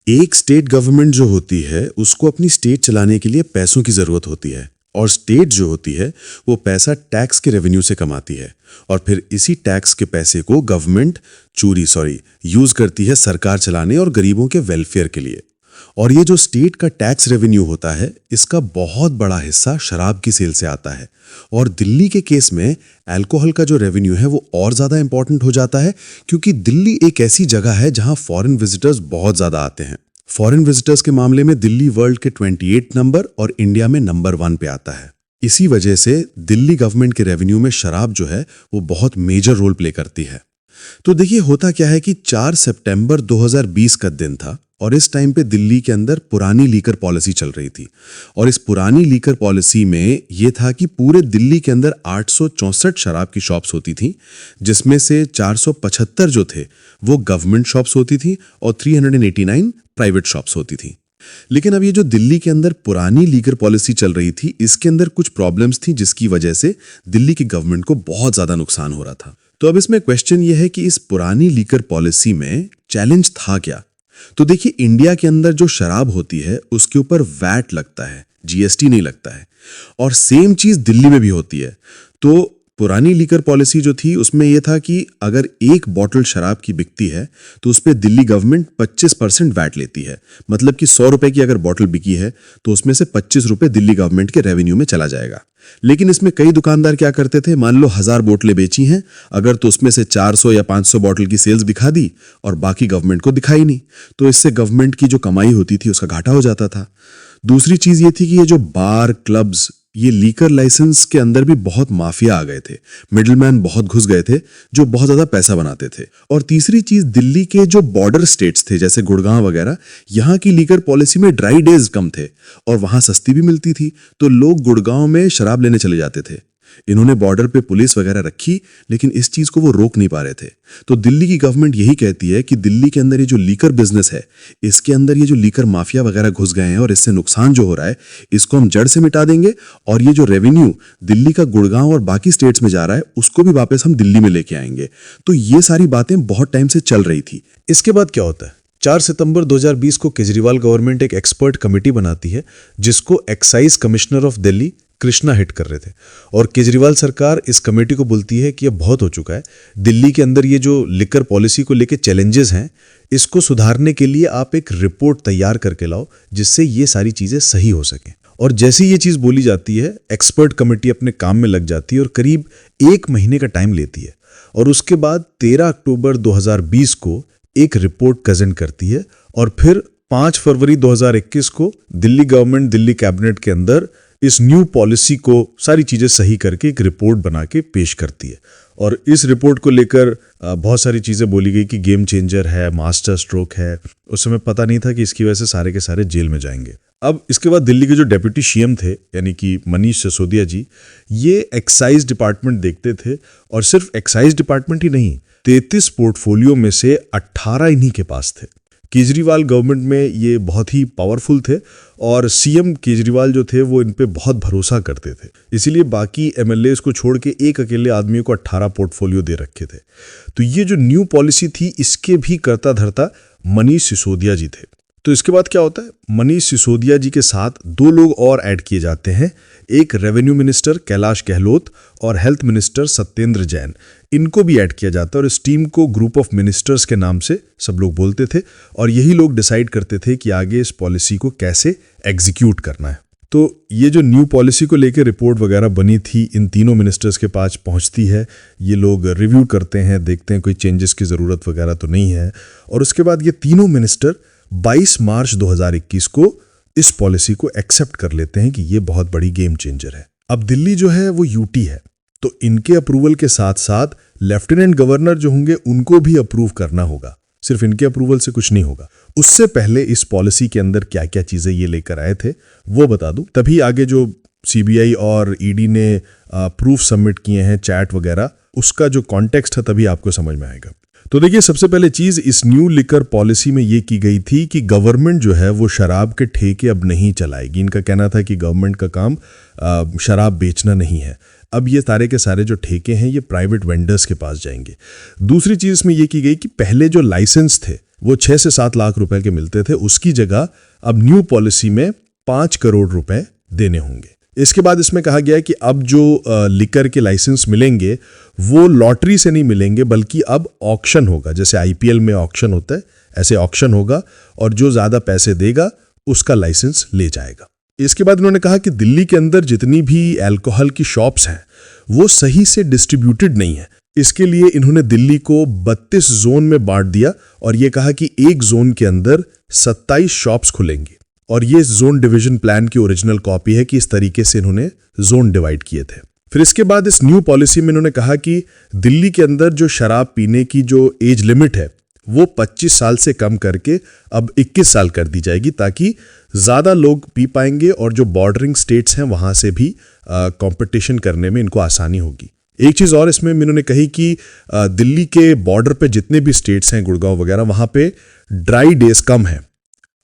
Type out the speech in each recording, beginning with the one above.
एक state government जो होती है उसको अपनी स्टेट चलाने के लिए पैसों की ज़रूरत होती है, और स्टेट जो होती है वो पैसा टैक्स के रेवेन्यू से कमाती है, और फिर इसी टैक्स के पैसे को गवर्नमेंट यूज़ करती है सरकार चलाने और गरीबों के वेलफेयर के लिए। और ये जो स्टेट का टैक्स रेवेन्यू होता है इसका बहुत बड़ा हिस्सा शराब की सेल से आता है। और दिल्ली के केस में अल्कोहल का जो रेवेन्यू है वो और ज़्यादा इंपॉर्टेंट हो जाता है, क्योंकि दिल्ली एक ऐसी जगह है जहां फॉरेन विजिटर्स बहुत ज़्यादा आते हैं। फॉरेन विजिटर्स के मामले में दिल्ली वर्ल्ड के 28 नंबर और इंडिया में नंबर 1 पे आता है। इसी वजह से दिल्ली गवर्नमेंट के रेवेन्यू में शराब जो है वो बहुत मेजर रोल प्ले करती है। तो देखिए होता क्या है कि 4 सितंबर 2020 का दिन था, और इस टाइम पे दिल्ली के अंदर पुरानी लीकर पॉलिसी चल रही थी। और इस पुरानी लीकर पॉलिसी में ये था कि पूरे दिल्ली के अंदर 864 शराब की शॉप्स होती थी, जिसमें से 475 जो थे वो गवर्नमेंट शॉप्स होती थी और 389 प्राइवेट शॉप्स होती थी। लेकिन अब ये जो दिल्ली के अंदर पुरानी लीकर पॉलिसी चल रही थी इसके अंदर कुछ प्रॉब्लम्स थी, जिसकी वजह से दिल्ली की गवर्नमेंट को बहुत ज़्यादा नुकसान हो रहा था। तो अब इसमें क्वेश्चन ये है कि इस पुरानी लीकर पॉलिसी में चैलेंज था क्या? तो देखिए, इंडिया के अंदर जो शराब होती है उसके ऊपर वैट लगता है, जीएसटी नहीं लगता है, और सेम चीज दिल्ली में भी होती है। तो पुरानी लीकर पॉलिसी जो थी उसमें यह था कि अगर एक बॉटल शराब की बिकती है तो उस पर दिल्ली गवर्नमेंट 25% वैट लेती है। मतलब कि 100 रुपए की अगर बॉटल बिकी है तो उसमें से 25 रुपए दिल्ली गवर्नमेंट के रेवेन्यू में चला जाएगा। लेकिन इसमें कई दुकानदार क्या करते थे, मान लो 1000 बोतलें बेची हैं अगर, तो उसमें से 400 या 500 बॉटल की सेल्स दिखा दी और बाकी गवर्नमेंट को दिखाई नहीं। तो इससे गवर्नमेंट की जो कमाई होती थी उसका घाटा हो जाता था। दूसरी चीज ये थी कि ये जो बार क्लब्स, ये लीकर लाइसेंस के अंदर भी बहुत माफिया आ गए थे, मिडिलमैन बहुत घुस गए थे जो बहुत ज्यादा पैसा बनाते थे। और तीसरी चीज, दिल्ली के जो बॉर्डर स्टेट्स थे जैसे गुड़गांव वगैरह, यहाँ की लीकर पॉलिसी में ड्राई डेज कम थे और वहां सस्ती भी मिलती थी, तो लोग गुड़गांव में शराब लेने चले जाते थे। इन्होंने बॉर्डर पे पुलिस वगैरह रखी, लेकिन इस चीज को वो रोक नहीं पा रहे थे। तो दिल्ली की गवर्नमेंट यही कहती है कि दिल्ली के अंदर ये जो लीकर बिजनेस है, इसके अंदर ये जो लीकर माफिया वगैरह घुस गए हैं और इससे नुकसान जो हो रहा है इसको हम जड़ से मिटा देंगे, और ये जो रेवेन्यू दिल्ली का गुड़गांव और बाकी स्टेट्स में जा रहा है उसको भी वापस हम दिल्ली में लेके आएंगे। तो ये सारी बातें बहुत टाइम से चल रही थी। इसके बाद क्या होता है? 4 सितंबर 2020 को केजरीवाल गवर्नमेंट एक एक्सपर्ट कमेटी बनाती है जिसको excise commissioner of Delhi Krishna head कर रहे थे। और केजरीवाल सरकार इस कमेटी को बोलती है कि अब बहुत हो चुका है, दिल्ली के अंदर ये जो लिकर पॉलिसी को लेके चैलेंजेस हैं इसको सुधारने के लिए आप एक रिपोर्ट तैयार करके लाओ जिससे ये सारी चीजें सही हो सकें। और जैसी ये चीज बोली जाती है, एक्सपर्ट कमेटी अपने काम में लग जाती है और करीब 1 महीने का टाइम लेती है। और उसके बाद 13 अक्टूबर 2020 को एक रिपोर्ट प्रेजेंट करती है, और फिर 5 फरवरी 2021 को दिल्ली गवर्नमेंट दिल्ली कैबिनेट के अंदर इस न्यू पॉलिसी को सारी चीजें सही करके एक रिपोर्ट बना के पेश करती है। और इस रिपोर्ट को लेकर बहुत सारी चीजें बोली गई कि गेम चेंजर है, मास्टर स्ट्रोक है। उस समय पता नहीं था कि इसकी वजह से सारे के सारे जेल में जाएंगे। अब इसके बाद दिल्ली के जो डेप्यूटी सीएम थे यानी कि मनीष सिसोदिया जी, ये एक्साइज डिपार्टमेंट देखते थे, और सिर्फ एक्साइज डिपार्टमेंट ही नहीं, 33 पोर्टफोलियो में से 18 इन्हीं के पास थे। केजरीवाल गवर्नमेंट में ये बहुत ही पावरफुल थे और सीएम केजरीवाल जो थे वो इन पे बहुत भरोसा करते थे, इसीलिए बाकी एमएलएस को छोड़ के एक अकेले आदमी को 18 पोर्टफोलियो दे रखे थे। तो ये जो न्यू पॉलिसी थी इसके भी कर्ता धर्ता मनीष सिसोदिया जी थे। तो इसके बाद क्या होता है, मनीष सिसोदिया जी के साथ 2 लोग और ऐड किए जाते हैं, एक रेवेन्यू मिनिस्टर कैलाश गहलोत और हेल्थ मिनिस्टर सत्येंद्र जैन। इनको भी ऐड किया जाता है और इस टीम को ग्रुप ऑफ मिनिस्टर्स के नाम से सब लोग बोलते थे, और यही लोग डिसाइड करते थे कि आगे इस पॉलिसी को कैसे एग्जीक्यूट करना है। तो ये जो न्यू पॉलिसी को लेकर रिपोर्ट वगैरह बनी थी इन तीनों मिनिस्टर्स के पास पहुंचती है, ये लोग रिव्यू करते हैं, देखते हैं कोई चेंजेस की ज़रूरत वगैरह तो नहीं है, और उसके बाद ये तीनों मिनिस्टर 22 मार्च 2021 को इस पॉलिसी को एक्सेप्ट कर लेते हैं कि ये बहुत बड़ी गेम चेंजर है। अब दिल्ली जो है वो यूटी है, तो इनके अप्रूवल के साथ साथ लेफ्टिनेंट गवर्नर जो होंगे उनको भी अप्रूव करना होगा, सिर्फ इनके अप्रूवल से कुछ नहीं होगा। उससे पहले इस पॉलिसी के अंदर क्या क्या चीजें ये लेकर आए थे वो बता दूं, तभी आगे जो सीबीआई और ईडी ने प्रूफ सबमिट किए हैं, चैट वगैरह, उसका जो कॉन्टेक्स्ट है तभी आपको समझ में आएगा। तो देखिए, सबसे पहले चीज इस न्यू लिकर पॉलिसी में ये की गई थी कि गवर्नमेंट जो है वो शराब के ठेके अब नहीं चलाएगी। इनका कहना था कि गवर्नमेंट का काम शराब बेचना नहीं है। अब ये सारे के सारे जो ठेके हैं ये प्राइवेट वेंडर्स के पास जाएंगे। दूसरी चीज इसमें ये की गई कि पहले जो लाइसेंस थे वो 6 से 7 लाख रुपए के मिलते थे, उसकी जगह अब न्यू पॉलिसी में 5 करोड़ रुपए देने होंगे। इसके बाद इसमें कहा गया है कि अब जो लिकर के लाइसेंस मिलेंगे वो लॉटरी से नहीं मिलेंगे, बल्कि अब ऑक्शन होगा। जैसे आईपीएल में ऑक्शन होता है, ऐसे ऑक्शन होगा और जो ज़्यादा पैसे देगा उसका लाइसेंस ले जाएगा। इसके बाद उन्होंने कहा कि दिल्ली के अंदर जितनी भी अल्कोहल की शॉप्स हैं वो सही से डिस्ट्रीब्यूटेड नहीं है। इसके लिए इन्होंने दिल्ली को 32 जोन में बांट दिया और ये कहा कि एक जोन के अंदर 27 शॉप्स खुलेंगी। और ये जोन डिवीजन प्लान की ओरिजिनल कॉपी है कि इस तरीके से इन्होंने जोन डिवाइड किए थे। फिर इसके बाद इस न्यू पॉलिसी में इन्होंने कहा कि दिल्ली के अंदर जो शराब पीने की जो एज लिमिट है वो 25 साल से कम करके अब 21 साल कर दी जाएगी, ताकि ज़्यादा लोग पी पाएंगे और जो बॉर्डरिंग स्टेट्स हैं वहाँ से भी कंपटीशन करने में इनको आसानी होगी। एक चीज़ और इसमें इन्होंने कही कि दिल्ली के बॉर्डर पे जितने भी स्टेट्स हैं, गुड़गांव वगैरह, वहाँ पे ड्राई डेज कम है।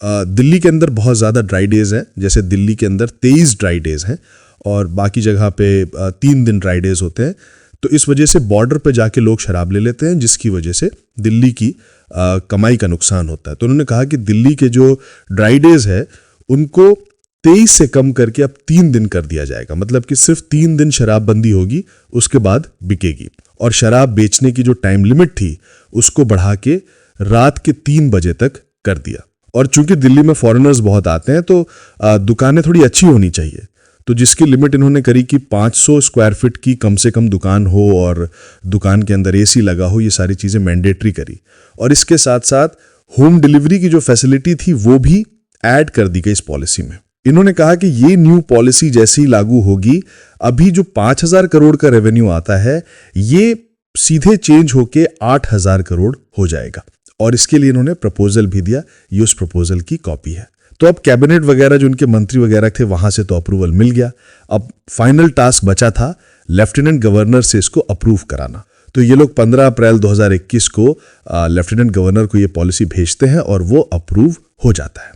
दिल्ली के अंदर बहुत ज़्यादा ड्राई डेज हैं, जैसे दिल्ली के अंदर 23 ड्राई डेज हैं और बाकी जगह पे 3 दिन ड्राई डेज होते हैं। तो इस वजह से बॉर्डर पे जाके लोग शराब ले लेते हैं, जिसकी वजह से दिल्ली की कमाई का नुकसान होता है। तो उन्होंने कहा कि दिल्ली के जो ड्राई डेज है उनको 23 से कम करके अब 3 दिन कर दिया जाएगा। मतलब कि सिर्फ 3 दिन शराबबंदी होगी, उसके बाद बिकेगी। और शराब बेचने की जो टाइम लिमिट थी उसको बढ़ा के रात के 3 बजे तक कर दिया। और चूंकि दिल्ली में फॉरेनर्स बहुत आते हैं तो दुकानें थोड़ी अच्छी होनी चाहिए, तो जिसकी लिमिट इन्होंने करी कि 500 स्क्वायर फीट की कम से कम दुकान हो और दुकान के अंदर एसी लगा हो। ये सारी चीज़ें मैंडेटरी करी और इसके साथ साथ होम डिलीवरी की जो फैसिलिटी थी वो भी ऐड कर दी गई इस पॉलिसी में। इन्होंने कहा कि ये न्यू पॉलिसी जैसी लागू होगी, अभी जो 5,000 करोड़ का रेवेन्यू आता है ये सीधे चेंज होके 8,000 करोड़ हो जाएगा। और इसके लिए इन्होंने प्रपोजल भी दिया, ये उस प्रपोजल की कॉपी है। तो अब कैबिनेट वगैरह जो उनके मंत्री वगैरह थे वहां से तो अप्रूवल मिल गया। अब फाइनल टास्क बचा था लेफ्टिनेंट गवर्नर से इसको अप्रूव कराना। तो ये लोग 15 अप्रैल 2021 को लेफ्टिनेंट गवर्नर को ये पॉलिसी भेजते हैं और वो अप्रूव हो जाता है।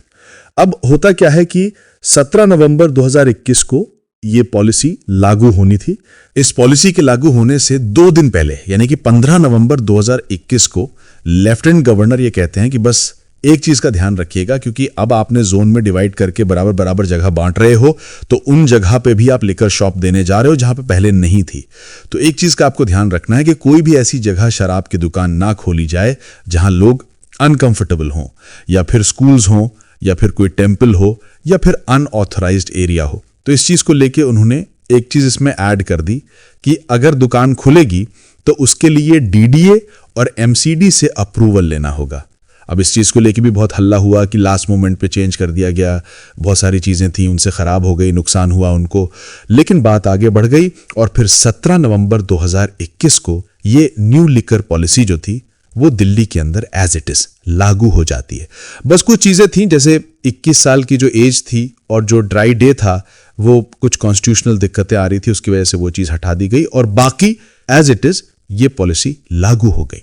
अब होता क्या है कि 17 नवंबर 2021 को ये पॉलिसी लागू होनी थी। इस पॉलिसी के लागू होने से 2 दिन पहले यानी कि 15 नवंबर 2021 को लेफ्टिनेंट गवर्नर ये कहते हैं कि बस एक चीज का ध्यान रखिएगा, क्योंकि अब आपने जोन में डिवाइड करके बराबर बराबर जगह बांट रहे हो, तो उन जगह पे भी आप लिकर शॉप देने जा रहे हो जहां पे पहले नहीं थी। तो एक चीज का आपको ध्यान रखना है कि कोई भी ऐसी जगह शराब की दुकान ना खोली जाए जहां लोग अनकंफर्टेबल हों, या फिर स्कूल्स हों, या फिर कोई टेम्पल हो, या फिर अनऑथराइज्ड एरिया हो। तो इस चीज को लेके उन्होंने एक चीज इसमें ऐड कर दी कि अगर दुकान खुलेगी तो उसके लिए डीडीए और एमसीडी से अप्रूवल लेना होगा। अब इस चीज़ को लेके भी बहुत हल्ला हुआ कि लास्ट मोमेंट पे चेंज कर दिया गया, बहुत सारी चीज़ें थी उनसे ख़राब हो गई, नुकसान हुआ उनको। लेकिन बात आगे बढ़ गई और फिर 17 नवंबर 2021 को ये न्यू लिकर पॉलिसी जो थी वो दिल्ली के अंदर एज इट इज़ लागू हो जाती है। बस कुछ चीज़ें थी, जैसे 21 साल की जो एज थी और जो ड्राई डे था वो कुछ कॉन्स्टिट्यूशनल दिक्कतें आ रही थी, उसकी वजह से वो चीज़ हटा दी गई और बाकी एज इट इज़ ये पॉलिसी लागू हो गई।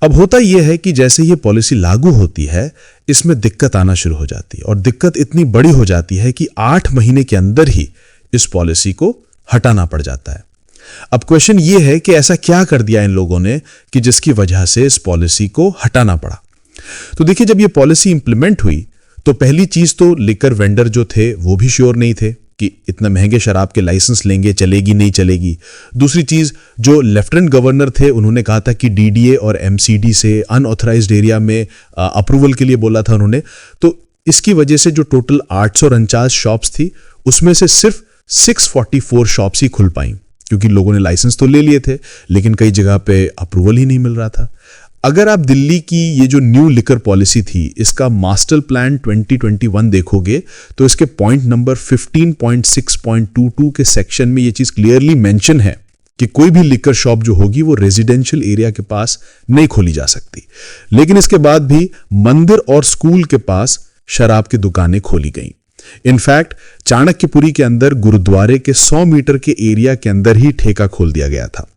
अब होता यह है कि जैसे ये पॉलिसी लागू होती है इसमें दिक्कत आना शुरू हो जाती है और दिक्कत इतनी बड़ी हो जाती है कि 8 महीने के अंदर ही इस पॉलिसी को हटाना पड़ जाता है। अब क्वेश्चन ये है कि ऐसा क्या कर दिया इन लोगों ने कि जिसकी वजह से इस पॉलिसी को हटाना पड़ा। तो देखिए, जब ये पॉलिसी इंप्लीमेंट हुई तो पहली चीज तो लिकर वेंडर जो थे वो भी श्योर नहीं थे कि इतना महंगे शराब के लाइसेंस लेंगे, चलेगी नहीं चलेगी। दूसरी चीज, जो लेफ्टिनेंट गवर्नर थे उन्होंने कहा था कि डीडीए और एमसीडी से अनऑथराइज्ड एरिया में अप्रूवल के लिए बोला था उन्होंने। तो इसकी वजह से जो टोटल 849 शॉप्स थी उसमें से सिर्फ 644 शॉप्स ही खुल पाई, क्योंकि लोगों ने लाइसेंस तो ले लिए थे लेकिन कई जगह पे अप्रूवल ही नहीं मिल रहा था। अगर आप दिल्ली की ये जो न्यू लिकर पॉलिसी थी इसका मास्टर प्लान 2021 देखोगे तो इसके पॉइंट नंबर 15.6.22 के सेक्शन में ये चीज क्लियरली मेंशन है कि कोई भी लिकर शॉप जो होगी वो रेजिडेंशियल एरिया के पास नहीं खोली जा सकती। लेकिन इसके बाद भी मंदिर और स्कूल के पास शराब की दुकानें खोली गईं। इनफैक्ट चाणक्यपुरी के अंदर गुरुद्वारे के 100 मीटर के एरिया के अंदर ही ठेका खोल दिया गया था।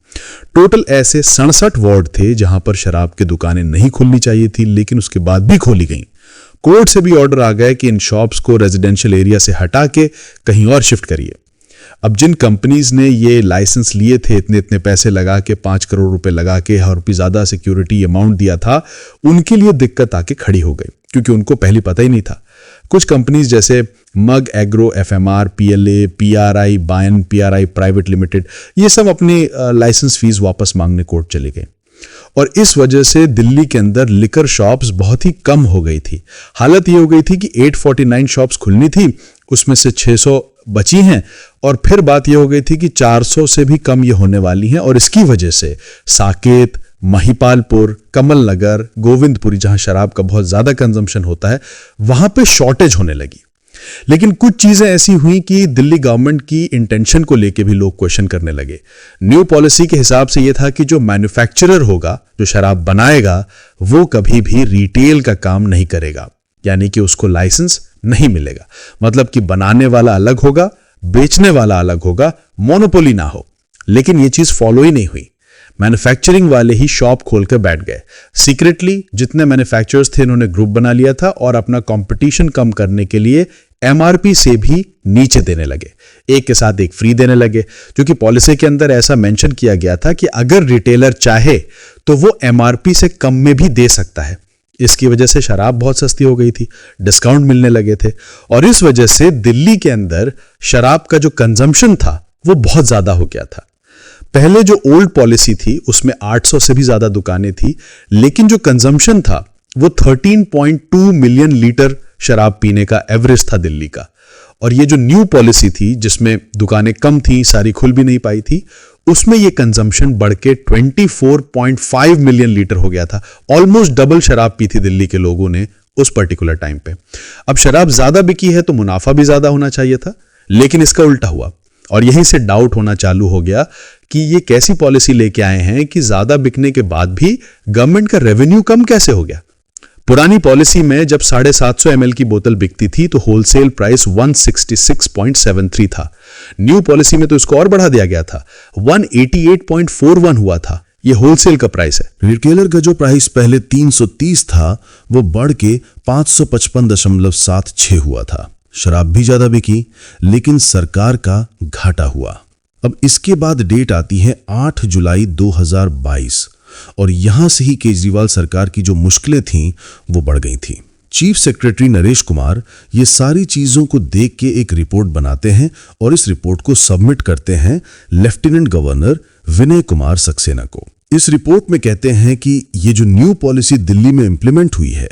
टोटल ऐसे 67 वार्ड थे जहां पर शराब की दुकानें नहीं खुलनी चाहिए थी, लेकिन उसके बाद भी खोली गईं। कोर्ट से भी ऑर्डर आ गया कि इन शॉप्स को रेजिडेंशियल एरिया से हटा के कहीं और शिफ्ट करिए। अब जिन कंपनीज ने ये लाइसेंस लिए थे, इतने इतने पैसे लगा के, 5 करोड़ रुपए लगा के और भी ज्यादा सिक्योरिटी अमाउंट दिया था, उनके लिए दिक्कत आके खड़ी हो गई, क्योंकि उनको पहले पता ही नहीं था। कुछ कंपनीज जैसे मग एग्रो, एफएमआर, पीएलए, पीआरआई, बायन पीआरआई प्राइवेट लिमिटेड, ये सब अपनी लाइसेंस फीस वापस मांगने कोर्ट चले गए। और इस वजह से दिल्ली के अंदर लिकर शॉप्स बहुत ही कम हो गई थी। हालत ये हो गई थी कि 849 शॉप्स खुलनी थी, उसमें से 600 बची हैं, और फिर बात ये हो गई थी कि 400 से भी कम ये होने वाली हैं। और इसकी वजह से साकेत, महिपालपुर, कमल नगर, गोविंदपुरी, जहां शराब का बहुत ज्यादा कंजम्पशन होता है, वहां पे शॉर्टेज होने लगी। लेकिन कुछ चीजें ऐसी हुई कि दिल्ली गवर्नमेंट की इंटेंशन को लेके भी लोग क्वेश्चन करने लगे। न्यू पॉलिसी के हिसाब से यह था कि जो मैन्युफैक्चरर होगा, जो शराब बनाएगा, वो कभी भी रिटेल का काम नहीं करेगा, यानी कि उसको लाइसेंस नहीं मिलेगा। मतलब कि बनाने वाला अलग होगा, बेचने वाला अलग होगा, मोनोपोली ना हो। लेकिन यह चीज फॉलो ही नहीं हुई। मैन्युफैक्चरिंग वाले ही शॉप खोलकर बैठ गए। सीक्रेटली जितने मैन्युफैक्चरर्स थे, इन्होंने ग्रुप बना लिया था और अपना कंपटीशन कम करने के लिए एमआरपी से भी नीचे देने लगे, एक के साथ एक फ्री देने लगे, क्योंकि पॉलिसी के अंदर ऐसा मेंशन किया गया था कि अगर रिटेलर चाहे तो वो एमआरपी से कम में भी दे सकता है। इसकी वजह से शराब बहुत सस्ती हो गई थी, डिस्काउंट मिलने लगे थे, और इस वजह से दिल्ली के अंदर शराब का जो कंजम्पशन था वो बहुत ज्यादा हो गया था। पहले जो ओल्ड पॉलिसी थी उसमें 800 से भी ज्यादा दुकानें थी, लेकिन जो कंजम्पशन था वो 13.2 मिलियन लीटर शराब पीने का एवरेज था दिल्ली का। और ये जो न्यू पॉलिसी थी, जिसमें दुकानें कम थी, सारी खुल भी नहीं पाई थी, उसमें ये कंजम्पशन बढ़ के 24.5 मिलियन लीटर हो गया था। ऑलमोस्ट डबल शराब पी थी दिल्ली के लोगों ने उस पर्टिकुलर टाइम पे। अब शराब ज्यादा बिकी है तो मुनाफा भी ज्यादा होना चाहिए था, लेकिन इसका उल्टा हुआ। और यहीं से डाउट होना चालू हो गया कि ये कैसी पॉलिसी लेके आए हैं कि ज्यादा बिकने के बाद भी गवर्नमेंट का रेवेन्यू कम कैसे हो गया। पुरानी पॉलिसी में जब 750 ml की बोतल बिकती थी तो होलसेल प्राइस 166.73 था। न्यू पॉलिसी में तो इसको और बढ़ा दिया गया था, 188.41 हुआ था। ये होलसेल का प्राइस है। रिटेलर का जो प्राइस पहले 330 था वो बढ़ के 555.76 हुआ था। शराब भी ज्यादा बिकी, लेकिन सरकार का घाटा हुआ। अब इसके बाद डेट आती है 8 जुलाई 2022, और यहां से ही केजरीवाल सरकार की जो मुश्किलें थीं वो बढ़ गई थीं। चीफ सेक्रेटरी नरेश कुमार ये सारी चीजों को देख के एक रिपोर्ट बनाते हैं और इस रिपोर्ट को सबमिट करते हैं लेफ्टिनेंट गवर्नर विनय कुमार सक्सेना को। इस रिपोर्ट में कहते हैं कि ये जो न्यू पॉलिसी दिल्ली में इंप्लीमेंट हुई है,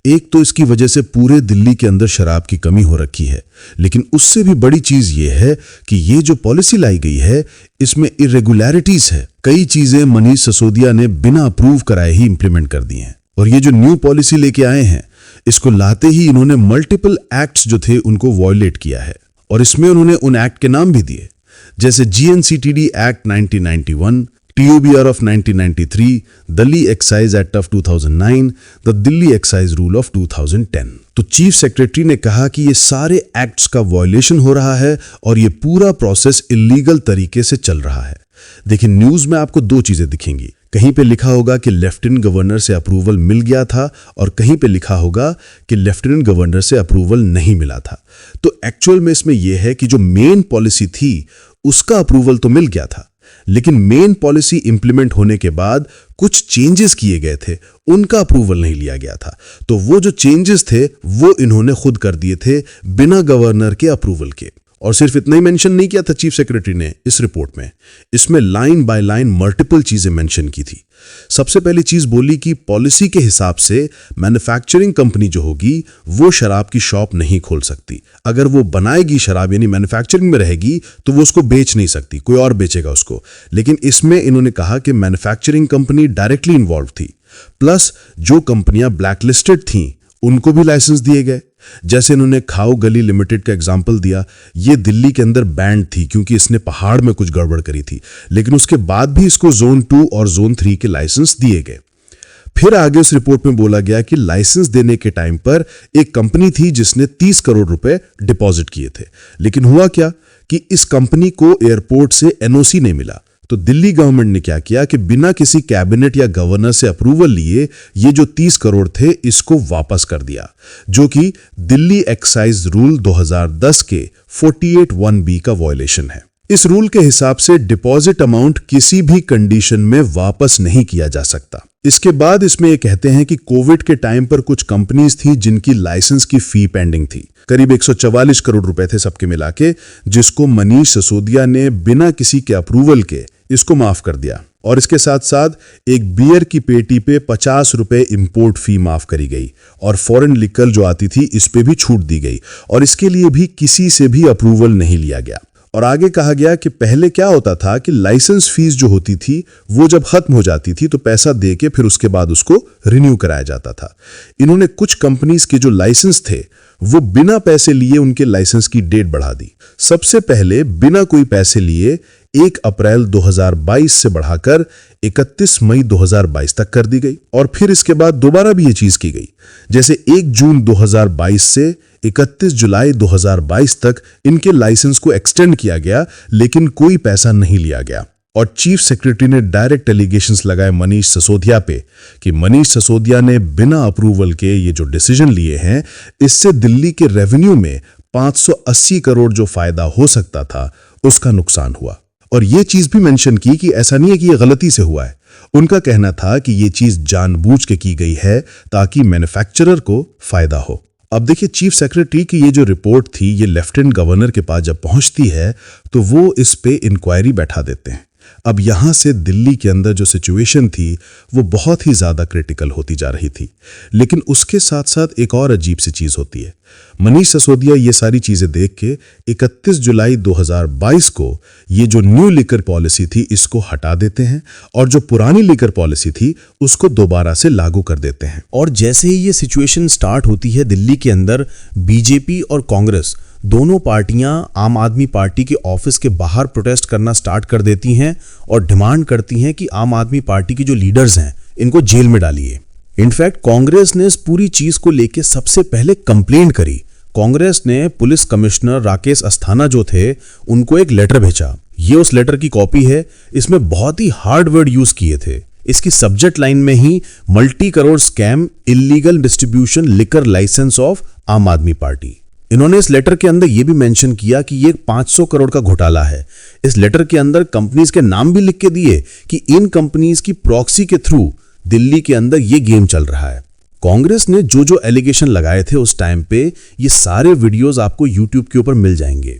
एक तो इसकी वजह से पूरे दिल्ली के अंदर शराब की कमी हो रखी है, लेकिन उससे भी बड़ी चीज ये है कि ये जो पॉलिसी लाई गई है इसमें इरेगुलरिटीज है। कई चीजें मनीष सिसोदिया ने बिना अप्रूव कराए ही इंप्लीमेंट कर दी हैं। और ये जो न्यू पॉलिसी लेके आए हैं, इसको लाते ही इन्होंने मल्टीपल एक्ट्स जो थे उनको वॉयलेट किया है, और इसमें उन्होंने उन एक्ट के नाम भी दिए, जैसे GNCTD act 1991, TOBR of 1993, Delhi excise act of 2009, the Delhi excise rule of 2010। तो चीफ सेक्रेटरी ने कहा कि ये सारे एक्ट्स का वॉयलेशन हो रहा है और ये पूरा प्रोसेस इलीगल तरीके से चल रहा है। देखिए, न्यूज में आपको दो चीजें दिखेंगी। कहीं पे लिखा होगा कि लेफ्टिनेंट गवर्नर से अप्रूवल मिल गया था, और कहीं पे लिखा होगा कि लेफ्टिनेंट गवर्नर से अप्रूवल नहीं मिला था। तो एक्चुअल में इसमें यह है कि जो मेन पॉलिसी थी उसका अप्रूवल तो मिल गया था, लेकिन मेन पॉलिसी इंप्लीमेंट होने के बाद कुछ चेंजेस किए गए थे, उनका अप्रूवल नहीं लिया गया था। तो वो जो चेंजेस थे वो इन्होंने खुद कर दिए थे बिना गवर्नर के अप्रूवल के। और सिर्फ इतना ही मेंशन नहीं किया था चीफ सेक्रेटरी ने इस रिपोर्ट में, इसमें लाइन बाय लाइन मल्टीपल चीजें मेंशन की थी। सबसे पहली चीज बोली कि पॉलिसी के हिसाब से मैन्युफैक्चरिंग कंपनी जो होगी वो शराब की शॉप नहीं खोल सकती। अगर वो बनाएगी शराब, यानी मैन्युफैक्चरिंग में रहेगी, तो वो उसको बेच नहीं सकती, कोई और बेचेगा उसको। लेकिन इसमें इन्होंने कहा कि मैन्युफैक्चरिंग कंपनी डायरेक्टली इन्वॉल्व थी, प्लस जो कंपनियां ब्लैकलिस्टेड थीं उनको भी लाइसेंस दिए गए। जैसे इन्होंने खाओ गली लिमिटेड का एग्जाम्पल दिया, ये दिल्ली के अंदर बैंड थी क्योंकि इसने पहाड़ में कुछ गड़बड़ करी थी, लेकिन उसके बाद भी इसको जोन 2 और जोन 3 के लाइसेंस दिए गए। फिर आगे उस रिपोर्ट में बोला गया कि लाइसेंस देने के टाइम पर एक कंपनी थी जिसने 30 करोड़ रुपए डिपॉजिट किए थे, लेकिन हुआ क्या कि इस कंपनी को एयरपोर्ट से NOC नहीं मिला, तो दिल्ली गवर्नमेंट ने क्या किया कि बिना किसी कैबिनेट या गवर्नर से अप्रूवल लिए ये जो 30 करोड़ थे इसको वापस कर दिया, जो कि दिल्ली एक्साइज रूल 2010 के 48(1)(b) का वॉयलेशन है। इस रूल के हिसाब से डिपॉजिट अमाउंट किसी भी कंडीशन में वापस नहीं किया जा सकता। इसके बाद इसमें ये कहते हैं कि कोविड के टाइम पर कुछ कंपनीज थी जिनकी लाइसेंस की फी पेंडिंग थी, करीब 144 करोड़ रुपए थे सबके मिला के, जिसको मनीष सिसोदिया ने बिना किसी के अप्रूवल के इसको माफ कर दिया। और इसके साथ साथ एक बियर की पेटी पे 50 रुपए इंपोर्ट फी माफ करी गई और फॉरेन लिकर जो आती थी इस पे भी छूट दी गई, और इसके लिए भी किसी से भी अप्रूवल नहीं लिया गया। और आगे कहा गया कि पहले क्या होता था कि लाइसेंस फीस जो होती थी वो जब खत्म हो जाती थी तो पैसा दे के फिर उसके बाद उसको रिन्यू कराया जाता था। इन्होंने कुछ कंपनीज के जो लाइसेंस थे वो बिना पैसे लिए उनके लाइसेंस की डेट बढ़ा दी। सबसे पहले बिना कोई पैसे लिए 1 अप्रैल 2022 से बढ़ाकर 31 मई 2022 तक कर दी गई, और फिर इसके बाद दोबारा भी ये चीज की गई, जैसे 1 जून 2022 से 31 जुलाई 2022 तक इनके लाइसेंस को एक्सटेंड किया गया, लेकिन कोई पैसा नहीं लिया गया। और चीफ सेक्रेटरी ने डायरेक्ट एलिगेशंस लगाए मनीष सिसोदिया पे कि मनीष सिसोदिया ने बिना अप्रूवल के ये जो डिसीजन लिए हैं इससे दिल्ली के रेवेन्यू में 580 करोड़ जो फायदा हो सकता था उसका नुकसान हुआ। और ये चीज भी मेंशन की कि ऐसा नहीं है कि ये गलती से हुआ है। उनका कहना था कि ये चीज जानबूझ के की गई है ताकि मैन्युफैक्चरर को फायदा हो। अब देखिए, चीफ सेक्रेटरी की ये जो रिपोर्ट थी ये लेफ्टिनेंट गवर्नर के पास जब पहुंचती है तो वो इस पे इंक्वायरी बैठा देते हैं। अब यहां से दिल्ली के अंदर जो सिचुएशन थी वो बहुत ही ज्यादा क्रिटिकल होती जा रही थी। लेकिन उसके साथ साथ एक और अजीब सी चीज होती है। मनीष सिसोदिया ये सारी चीजें देख के 31 जुलाई 2022 को ये जो न्यू लिकर पॉलिसी थी इसको हटा देते हैं और जो पुरानी लिकर पॉलिसी थी उसको दोबारा से लागू कर देते हैं। और जैसे ही ये सिचुएशन स्टार्ट होती है दिल्ली के अंदर, बीजेपी और कांग्रेस दोनों पार्टियां आम आदमी पार्टी के ऑफिस के बाहर प्रोटेस्ट करना स्टार्ट कर देती हैं और डिमांड करती हैं कि आम आदमी पार्टी के जो लीडर्स हैं इनको जेल में डालिए। इनफैक्ट कांग्रेस ने इस पूरी चीज को लेकर सबसे पहले कंप्लेंट करी। कांग्रेस ने पुलिस कमिश्नर राकेश अस्थाना जो थे उनको एक लेटर भेजा। ये उस लेटर की कॉपी है। इसमें बहुत ही हार्ड वर्ड यूज किए थे। इसकी सब्जेक्ट लाइन में ही multi crore scam, illegal distribution liquor licence of Aam Aadmi party. इन्होंने इस लेटर के अंदर यह भी मेंशन किया कि ये 500 करोड़ का घोटाला है। इस लेटर के अंदर कंपनीज के नाम भी लिख के दिए कि इन कंपनीज की प्रॉक्सी के थ्रू दिल्ली के अंदर ये गेम चल रहा है। कांग्रेस ने जो जो एलिगेशन लगाए थे उस टाइम पे, ये सारे वीडियोस आपको यूट्यूब के ऊपर मिल जाएंगे।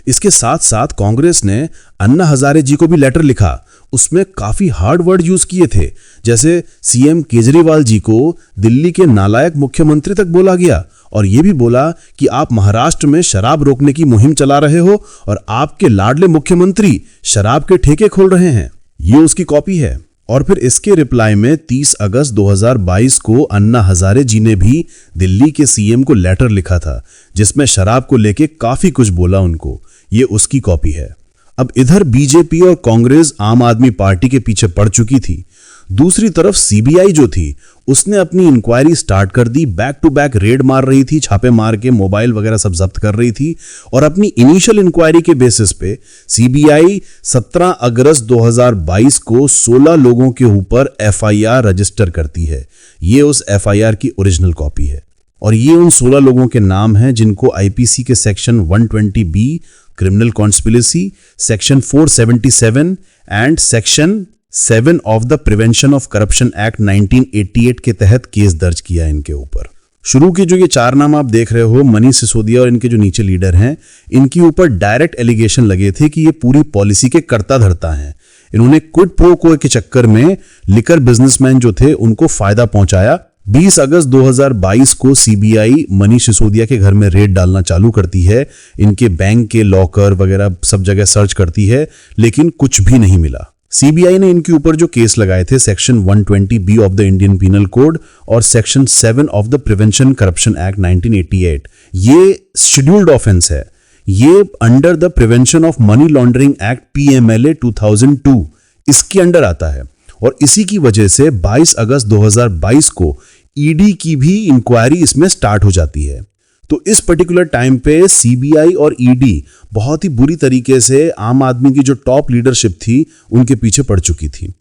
इसके साथ साथ कांग्रेस ने अन्ना हजारे जी को भी लेटर लिखा। उसमें काफी हार्ड वर्ड यूज किए थे, जैसे सीएम केजरीवाल जी को दिल्ली के नालायक मुख्यमंत्री तक बोला गया और यह भी बोला कि आप महाराष्ट्र में शराब रोकने की मुहिम चला रहे हो और आपके लाडले मुख्यमंत्री शराब के ठेके खोल रहे हैं। ये उसकी कॉपी है। और फिर इसके रिप्लाई में 30 अगस्त 2022 को अन्ना हजारे जी ने भी दिल्ली के सीएम को लेटर लिखा था जिसमें शराब को लेके काफी कुछ बोला उनको। ये उसकी कॉपी है। अब इधर बीजेपी और कांग्रेस आम आदमी पार्टी के पीछे पड़ चुकी थी। दूसरी तरफ सीबीआई जो थी उसने अपनी इंक्वायरी स्टार्ट कर दी। बैक टू बैक रेड मार रही थी, छापे मार के मोबाइल वगैरह सब जब्त कर रही थी। और अपनी इनिशियल इंक्वायरी के बेसिस पे सीबीआई 17 अगस्त 2022 को 16 लोगों के ऊपर एफआईआर रजिस्टर करती है। ये उस एफआईआर की ओरिजिनल कॉपी है और ये उन 16 लोगों के नाम हैं जिनको आईपीसी के section 120B criminal conspiracy, section 477 and section 7 of the prevention of corruption act 1988 के तहत केस दर्ज किया है इनके ऊपर। शुरू के जो ये 4 नाम आप देख रहे हो, मनीष सिसोदिया और इनके जो नीचे लीडर हैं, इनके ऊपर डायरेक्ट एलिगेशन लगे थे कि ये पूरी पॉलिसी के कर्ता धर्ता हैं। इन्होंने क्विड प्रो क्वो के चक्कर में लिकर बिजनेसमैन जो थे उनको फायदा पहुंचाया। 20 अगस्त 2022 को सीबीआई मनीष सिसोदिया के घर में रेड डालना चालू करती है। इनके बैंक के लॉकर वगैरह सब जगह सर्च करती है, लेकिन कुछ भी नहीं मिला। सीबीआई ने इनके ऊपर जो केस लगाए थे section 120B of the Indian penal code और section 7 of the prevention corruption act 1988, ये शेड्यूल्ड ऑफेंस है। ये under the prevention of money laundering act PMLA 2002 इसके अंडर आता है। और इसी की वजह से 22 अगस्त 2022 को ईडी की भी इंक्वायरी इसमें स्टार्ट हो जाती है। तो इस पर्टिकुलर टाइम पे सीबीआई और ईडी बहुत ही बुरी तरीके से आम आदमी की जो टॉप लीडरशिप थी उनके पीछे पड़ चुकी थी।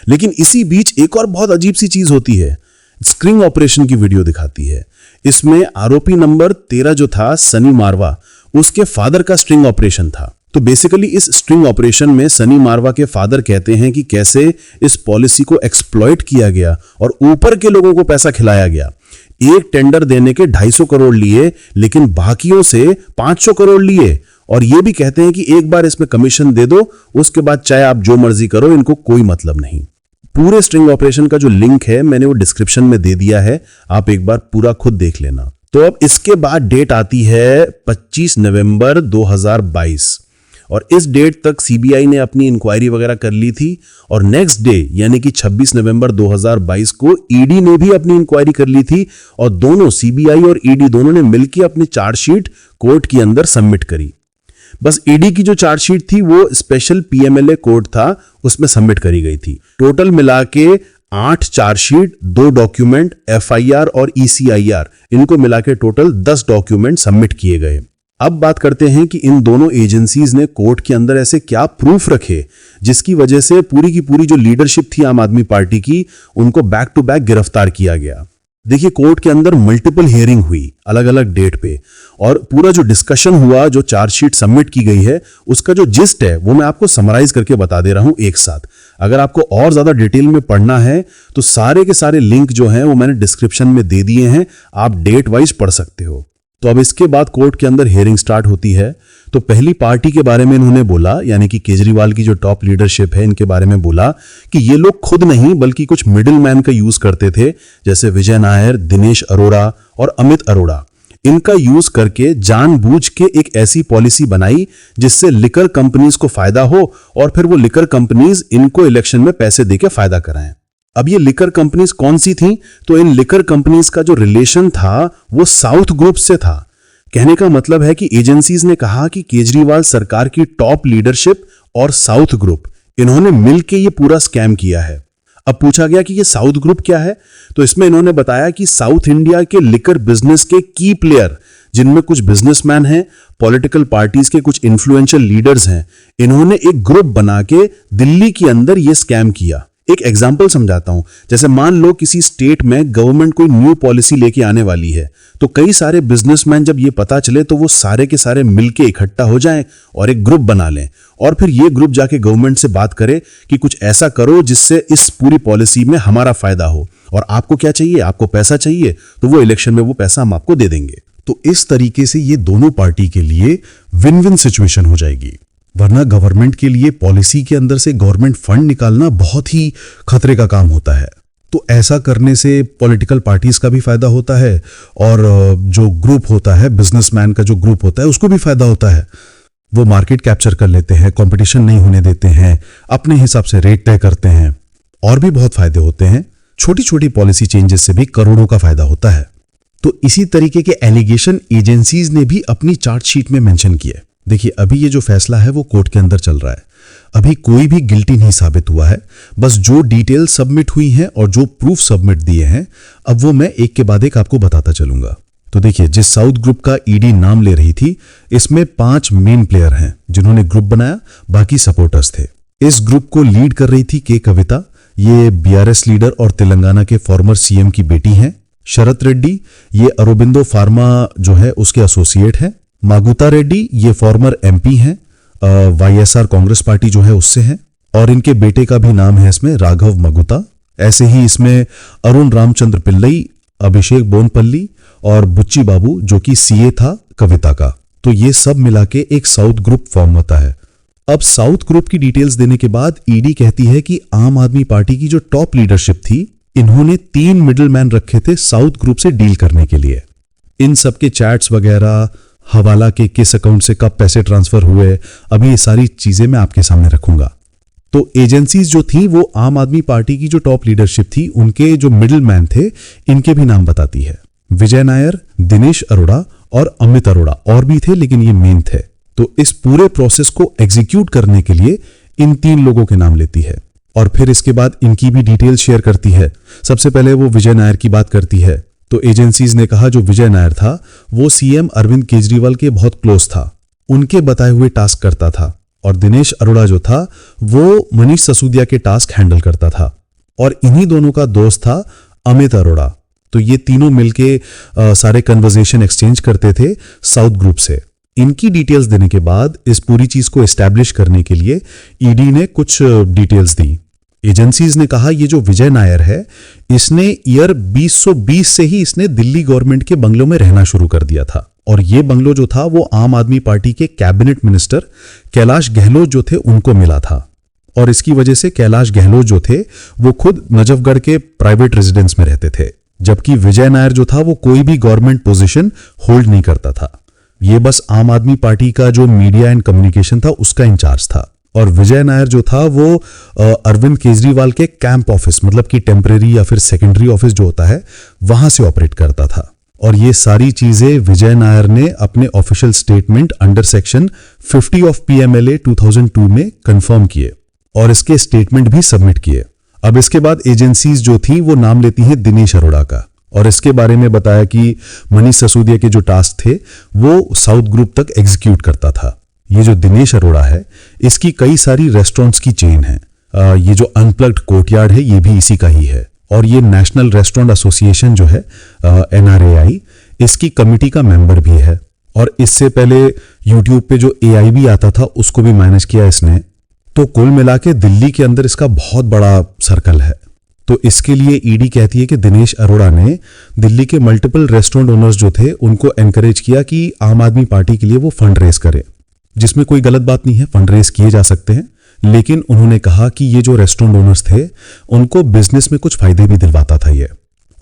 लेकिन इसी बीच एक और बहुत अजीब सी चीज होती है, स्ट्रिंग ऑपरेशन की वीडियो दिखाती है। इसमें आरोपी नंबर 13 जो था सनी मारवा, उसके फादर का स्ट्रिंग ऑपरेशन था। तो बेसिकली इस स्ट्रिंग ऑपरेशन में सनी मारवा के फादर कहते हैं कि कैसे इस पॉलिसी को एक्सप्लॉइट किया गया और ऊपर के लोगों को पैसा खिलाया गया। एक टेंडर देने के 250 करोड़ लिए, लेकिन बाकियों से 500 करोड़ लिए, और ये भी कहते हैं कि एक बार इसमें कमीशन दे दो, उसके बाद चाहे आप जो मर्जी करो, इनको कोई मतलब नहीं। पूरे स्ट्रिंग ऑपरेशन का जो लिंक है मैंने वो डिस्क्रिप्शन में दे दिया है, आप एक बार पूरा खुद देख लेना। तो अब इसके बाद डेट आती है 25 नवंबर 2022, और इस डेट तक सीबीआई ने अपनी इंक्वायरी वगैरह कर ली थी, और नेक्स्ट डे यानी कि 26 नवंबर 2022 को ईडी ने भी अपनी इंक्वायरी कर ली थी, और दोनों सीबीआई और ईडी दोनों ने मिलकर अपनी चार्जशीट कोर्ट के अंदर सबमिट करी। बस ईडी की जो चार्जशीट थी वो स्पेशल पीएमएलए कोर्ट था, उसमें सबमिट करी गई थी। टोटल मिला के 8 चार्जशीट, 2 डॉक्यूमेंट, एफआईआर और ईसीआईआर, इनको मिला के टोटल 10 डॉक्यूमेंट सबमिट किए गए। अब बात करते हैं कि इन दोनों एजेंसीज ने कोर्ट के अंदर ऐसे क्या प्रूफ रखे जिसकी वजह से पूरी की पूरी जो लीडरशिप थी आम आदमी पार्टी की, उनको बैक टू बैक गिरफ्तार किया गया। देखिए, कोर्ट के अंदर मल्टीपल हियरिंग हुई अलग अलग डेट पे, और पूरा जो डिस्कशन हुआ, जो चार्जशीट सबमिट की गई है, उसका जो जिस्ट है वो मैं आपको समराइज करके बता दे रहा हूं एक साथ। अगर आपको और ज्यादा डिटेल में पढ़ना है तो सारे के सारे लिंक जो हैं वो मैंने डिस्क्रिप्शन में दे दिए हैं, आप डेट वाइज पढ़ सकते हो। तो अब इसके बाद कोर्ट के अंदर हियरिंग स्टार्ट होती है। तो पहली पार्टी के बारे में इन्होंने बोला, यानी कि केजरीवाल की जो टॉप लीडरशिप है, इनके बारे में बोला कि ये लोग खुद नहीं बल्कि कुछ मिडिल मैन का यूज करते थे, जैसे विजय नायर, दिनेश अरोड़ा और अमित अरोड़ा। इनका यूज करके जानबूझ के एक ऐसी पॉलिसी बनाई जिससे लिकर कंपनीज को फायदा हो, और फिर वो लिकर कंपनीज इनको इलेक्शन में पैसे देके फायदा कराएं। अब ये लिकर कंपनीज कौन सी थी? तो इन लिकर कंपनीज का जो रिलेशन था वो साउथ ग्रुप से था। कहने का मतलब है कि एजेंसीज ने कहा कि केजरीवाल सरकार की टॉप लीडरशिप और साउथ ग्रुप, इन्होंने मिलकर ये पूरा स्कैम किया है। अब पूछा गया कि ये साउथ ग्रुप क्या है, तो इसमें इन्होंने बताया कि साउथ इंडिया के लिकर बिजनेस के की प्लेयर, जिनमें कुछ बिजनेसमैन हैं, पॉलिटिकल पार्टीज के कुछ इन्फ्लुएंशियल लीडर्स हैं, इन्होंने एक ग्रुप बना के दिल्ली के अंदर ये स्कैम किया। एक एग्जाम्पल समझाता हूं, जैसे मान लो किसी स्टेट में गवर्नमेंट कोई न्यू पॉलिसी लेके आने वाली है, तो कई सारे बिजनेसमैन जब ये पता चले तो वो सारे के सारे मिलके इकट्ठा हो जाएं और एक ग्रुप बना लें, और फिर ये ग्रुप जाके गवर्नमेंट से बात करे कि कुछ ऐसा करो जिससे इस पूरी पॉलिसी में हमारा फायदा हो, और आपको क्या चाहिए, आपको पैसा चाहिए, तो वो इलेक्शन में वो पैसा हम आपको दे देंगे। तो इस तरीके से ये दोनों पार्टी के लिए विन विन सिचुएशन हो जाएगी। वरना गवर्नमेंट के लिए पॉलिसी के अंदर से गवर्नमेंट फंड निकालना बहुत ही खतरे का काम होता है। तो ऐसा करने से पॉलिटिकल पार्टीज का भी फायदा होता है, और जो ग्रुप होता है, बिजनेसमैन का जो ग्रुप होता है, उसको भी फायदा होता है। वो मार्केट कैप्चर कर लेते हैं, कंपटीशन नहीं होने देते हैं, अपने हिसाब से रेट तय करते हैं, और भी बहुत फायदे होते हैं। छोटी छोटी पॉलिसी चेंजेस से भी करोड़ों का फायदा होता है। तो इसी तरीके के एलिगेशन एजेंसीज ने भी अपनी चार्जशीट में मेंशन किए। देखिए, अभी ये जो फैसला है वो कोर्ट के अंदर चल रहा है, अभी कोई भी गिल्टी नहीं साबित हुआ है। बस जो डिटेल सबमिट हुई हैं और जो प्रूफ सबमिट दिए हैं, अब वो मैं एक के बाद एक आपको बताता चलूंगा। तो देखिए, जिस साउथ ग्रुप का ईडी नाम ले रही थी, इसमें 5 मेन प्लेयर हैं जिन्होंने ग्रुप बनाया, बाकी सपोर्टर्स थे। इस ग्रुप को लीड कर रही थी के कविता, ये बीआरएस लीडर और तेलंगाना के फॉर्मर सीएम की बेटी हैं। शरत रेड्डी, ये अरोबिंदो फार्मा जो है उसके एसोसिएट हैं। मागुता रेड्डी, ये फॉर्मर एमपी हैं, वाईएसआर कांग्रेस पार्टी जो है उससे हैं, और इनके बेटे का भी नाम है इसमें राघव मगुता। ऐसे ही इसमें अरुण रामचंद्र पिल्लई, अभिषेक बोनपल्ली और बुच्ची बाबू जो कि सीए था कविता का। तो ये सब मिला के एक साउथ ग्रुप फॉर्म होता है। अब साउथ ग्रुप की डिटेल्स देने के बाद ईडी कहती है कि आम आदमी पार्टी की जो टॉप लीडरशिप थी, इन्होंने 3 मिडिलमैन रखे थे साउथ ग्रुप से डील करने के लिए। इन सबके चैट्स वगैरह, हवाला के किस अकाउंट से कब पैसे ट्रांसफर हुए, अभी ये सारी चीजें मैं आपके सामने रखूंगा। तो एजेंसीज जो थी वो आम आदमी पार्टी की जो टॉप लीडरशिप थी, उनके जो मिडिल मैन थे, इनके भी नाम बताती है। विजय नायर, दिनेश अरोड़ा और अमित अरोड़ा, और भी थे लेकिन ये मेन थे। तो इस पूरे प्रोसेस को एग्जीक्यूट करने के लिए इन 3 लोगों के नाम लेती है, और फिर इसके बाद इनकी भी डिटेल शेयर करती है। सबसे पहले वो विजय नायर की बात करती है तो एजेंसीज ने कहा जो विजय नायर था वो सीएम अरविंद केजरीवाल के बहुत क्लोज था, उनके बताए हुए टास्क करता था, और दिनेश अरोड़ा जो था वो मनीष सिसोदिया के टास्क हैंडल करता था, और इन्हीं दोनों का दोस्त था अमित अरोड़ा। तो ये तीनों मिलके सारे कन्वर्सेशन एक्सचेंज करते थे साउथ ग्रुप से। इनकी डिटेल्स देने के बाद इस पूरी चीज को एस्टैब्लिश करने के लिए ईडी ने कुछ डिटेल्स दी। एजेंसीज ने कहा ये जो विजय नायर है इसने ईयर 2020 से ही इसने दिल्ली गवर्नमेंट के बंगलों में रहना शुरू कर दिया था, और ये बंगलो जो था वो आम आदमी पार्टी के कैबिनेट मिनिस्टर कैलाश गहलोत जो थे उनको मिला था, और इसकी वजह से कैलाश गहलोत जो थे वो खुद नजफगढ़ के प्राइवेट रेजिडेंस में रहते थे, जबकि विजय नायर जो था वो कोई भी गवर्नमेंट पोजीशन होल्ड नहीं करता था। ये बस आम आदमी पार्टी का जो मीडिया एंड कम्युनिकेशन था उसका इंचार्ज था, और विजय नायर जो था वो अरविंद केजरीवाल के कैंप ऑफिस मतलब कि टेम्परेरी या फिर सेकेंडरी ऑफिस जो होता है वहां से ऑपरेट करता था। और ये सारी चीजें विजय नायर ने अपने official statement under section 50 of PMLA 2002 में कंफर्म किए और इसके स्टेटमेंट भी सबमिट किए। अब इसके बाद एजेंसीज जो थी वो नाम लेती हैं दिनेश अरोड़ा का, और इसके बारे में बताया कि मनीष सिसोदिया के जो टास्क थे वो साउथ ग्रुप तक एग्जीक्यूट करता था। ये जो दिनेश अरोड़ा है इसकी कई सारी रेस्टोरेंट्स की चेन है। ये जो अनप्लग्ड कोर्टयार्ड है ये भी इसी का ही है, और ये नेशनल रेस्टोरेंट एसोसिएशन जो है NRAI इसकी कमिटी का मेंबर भी है, और इससे पहले यूट्यूब पे जो AIB आता था उसको भी मैनेज किया इसने। तो कुल मिला के दिल्ली के अंदर इसका बहुत बड़ा सर्कल है। तो इसके लिए ईडी कहती है कि दिनेश अरोड़ा ने दिल्ली के मल्टीपल रेस्टोरेंट ओनर्स जो थे उनको एनकरेज किया कि आम आदमी पार्टी के लिए वो फंड रेज करें, जिसमें कोई गलत बात नहीं है, फंड रेज किए जा सकते हैं, लेकिन उन्होंने कहा कि ये जो रेस्टोरेंट ओनर्स थे उनको बिजनेस में कुछ फायदे भी दिलवाता था ये।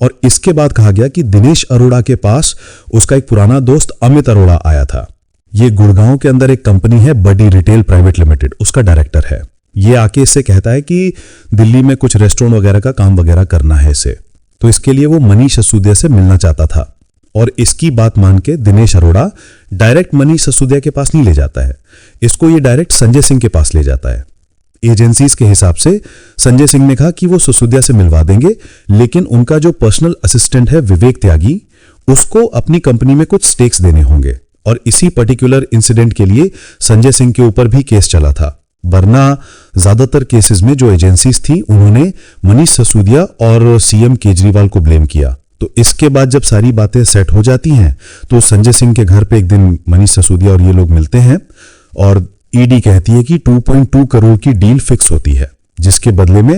और इसके बाद कहा गया कि दिनेश अरोड़ा के पास उसका एक पुराना दोस्त अमित अरोड़ा आया था। ये गुड़गांव के अंदर एक कंपनी है बडी रिटेल प्राइवेट लिमिटेड, उसका डायरेक्टर है। ये आके इससे कहता है कि दिल्ली में कुछ रेस्टोरेंट वगैरह का काम वगैरह करना है इसे, तो इसके लिए वो मनीष सिसोदिया से मिलना चाहता था। और इसकी बात मान के दिनेश अरोड़ा डायरेक्ट मनीष सिसोदिया के पास नहीं ले जाता है, इसको ये डायरेक्ट संजय सिंह के पास ले जाता है। एजेंसीज के हिसाब से संजय सिंह ने कहा कि वो सिसोदिया से मिलवा देंगे, लेकिन उनका जो पर्सनल असिस्टेंट है विवेक त्यागी उसको अपनी कंपनी में कुछ स्टेक्स देने होंगे, और इसी पर्टिकुलर इंसिडेंट के लिए संजय सिंह के ऊपर भी केस चला था। वरना ज्यादातर केसेस में जो एजेंसीज थी उन्होंने मनीष सिसोदिया और सीएम केजरीवाल को ब्लेम किया। तो इसके बाद जब सारी बातें सेट हो जाती हैं तो संजय सिंह के घर पे एक दिन मनीष सिसोदिया और ये लोग मिलते हैं, और ईडी कहती है कि 2.2 करोड़ की डील फिक्स होती है, जिसके बदले में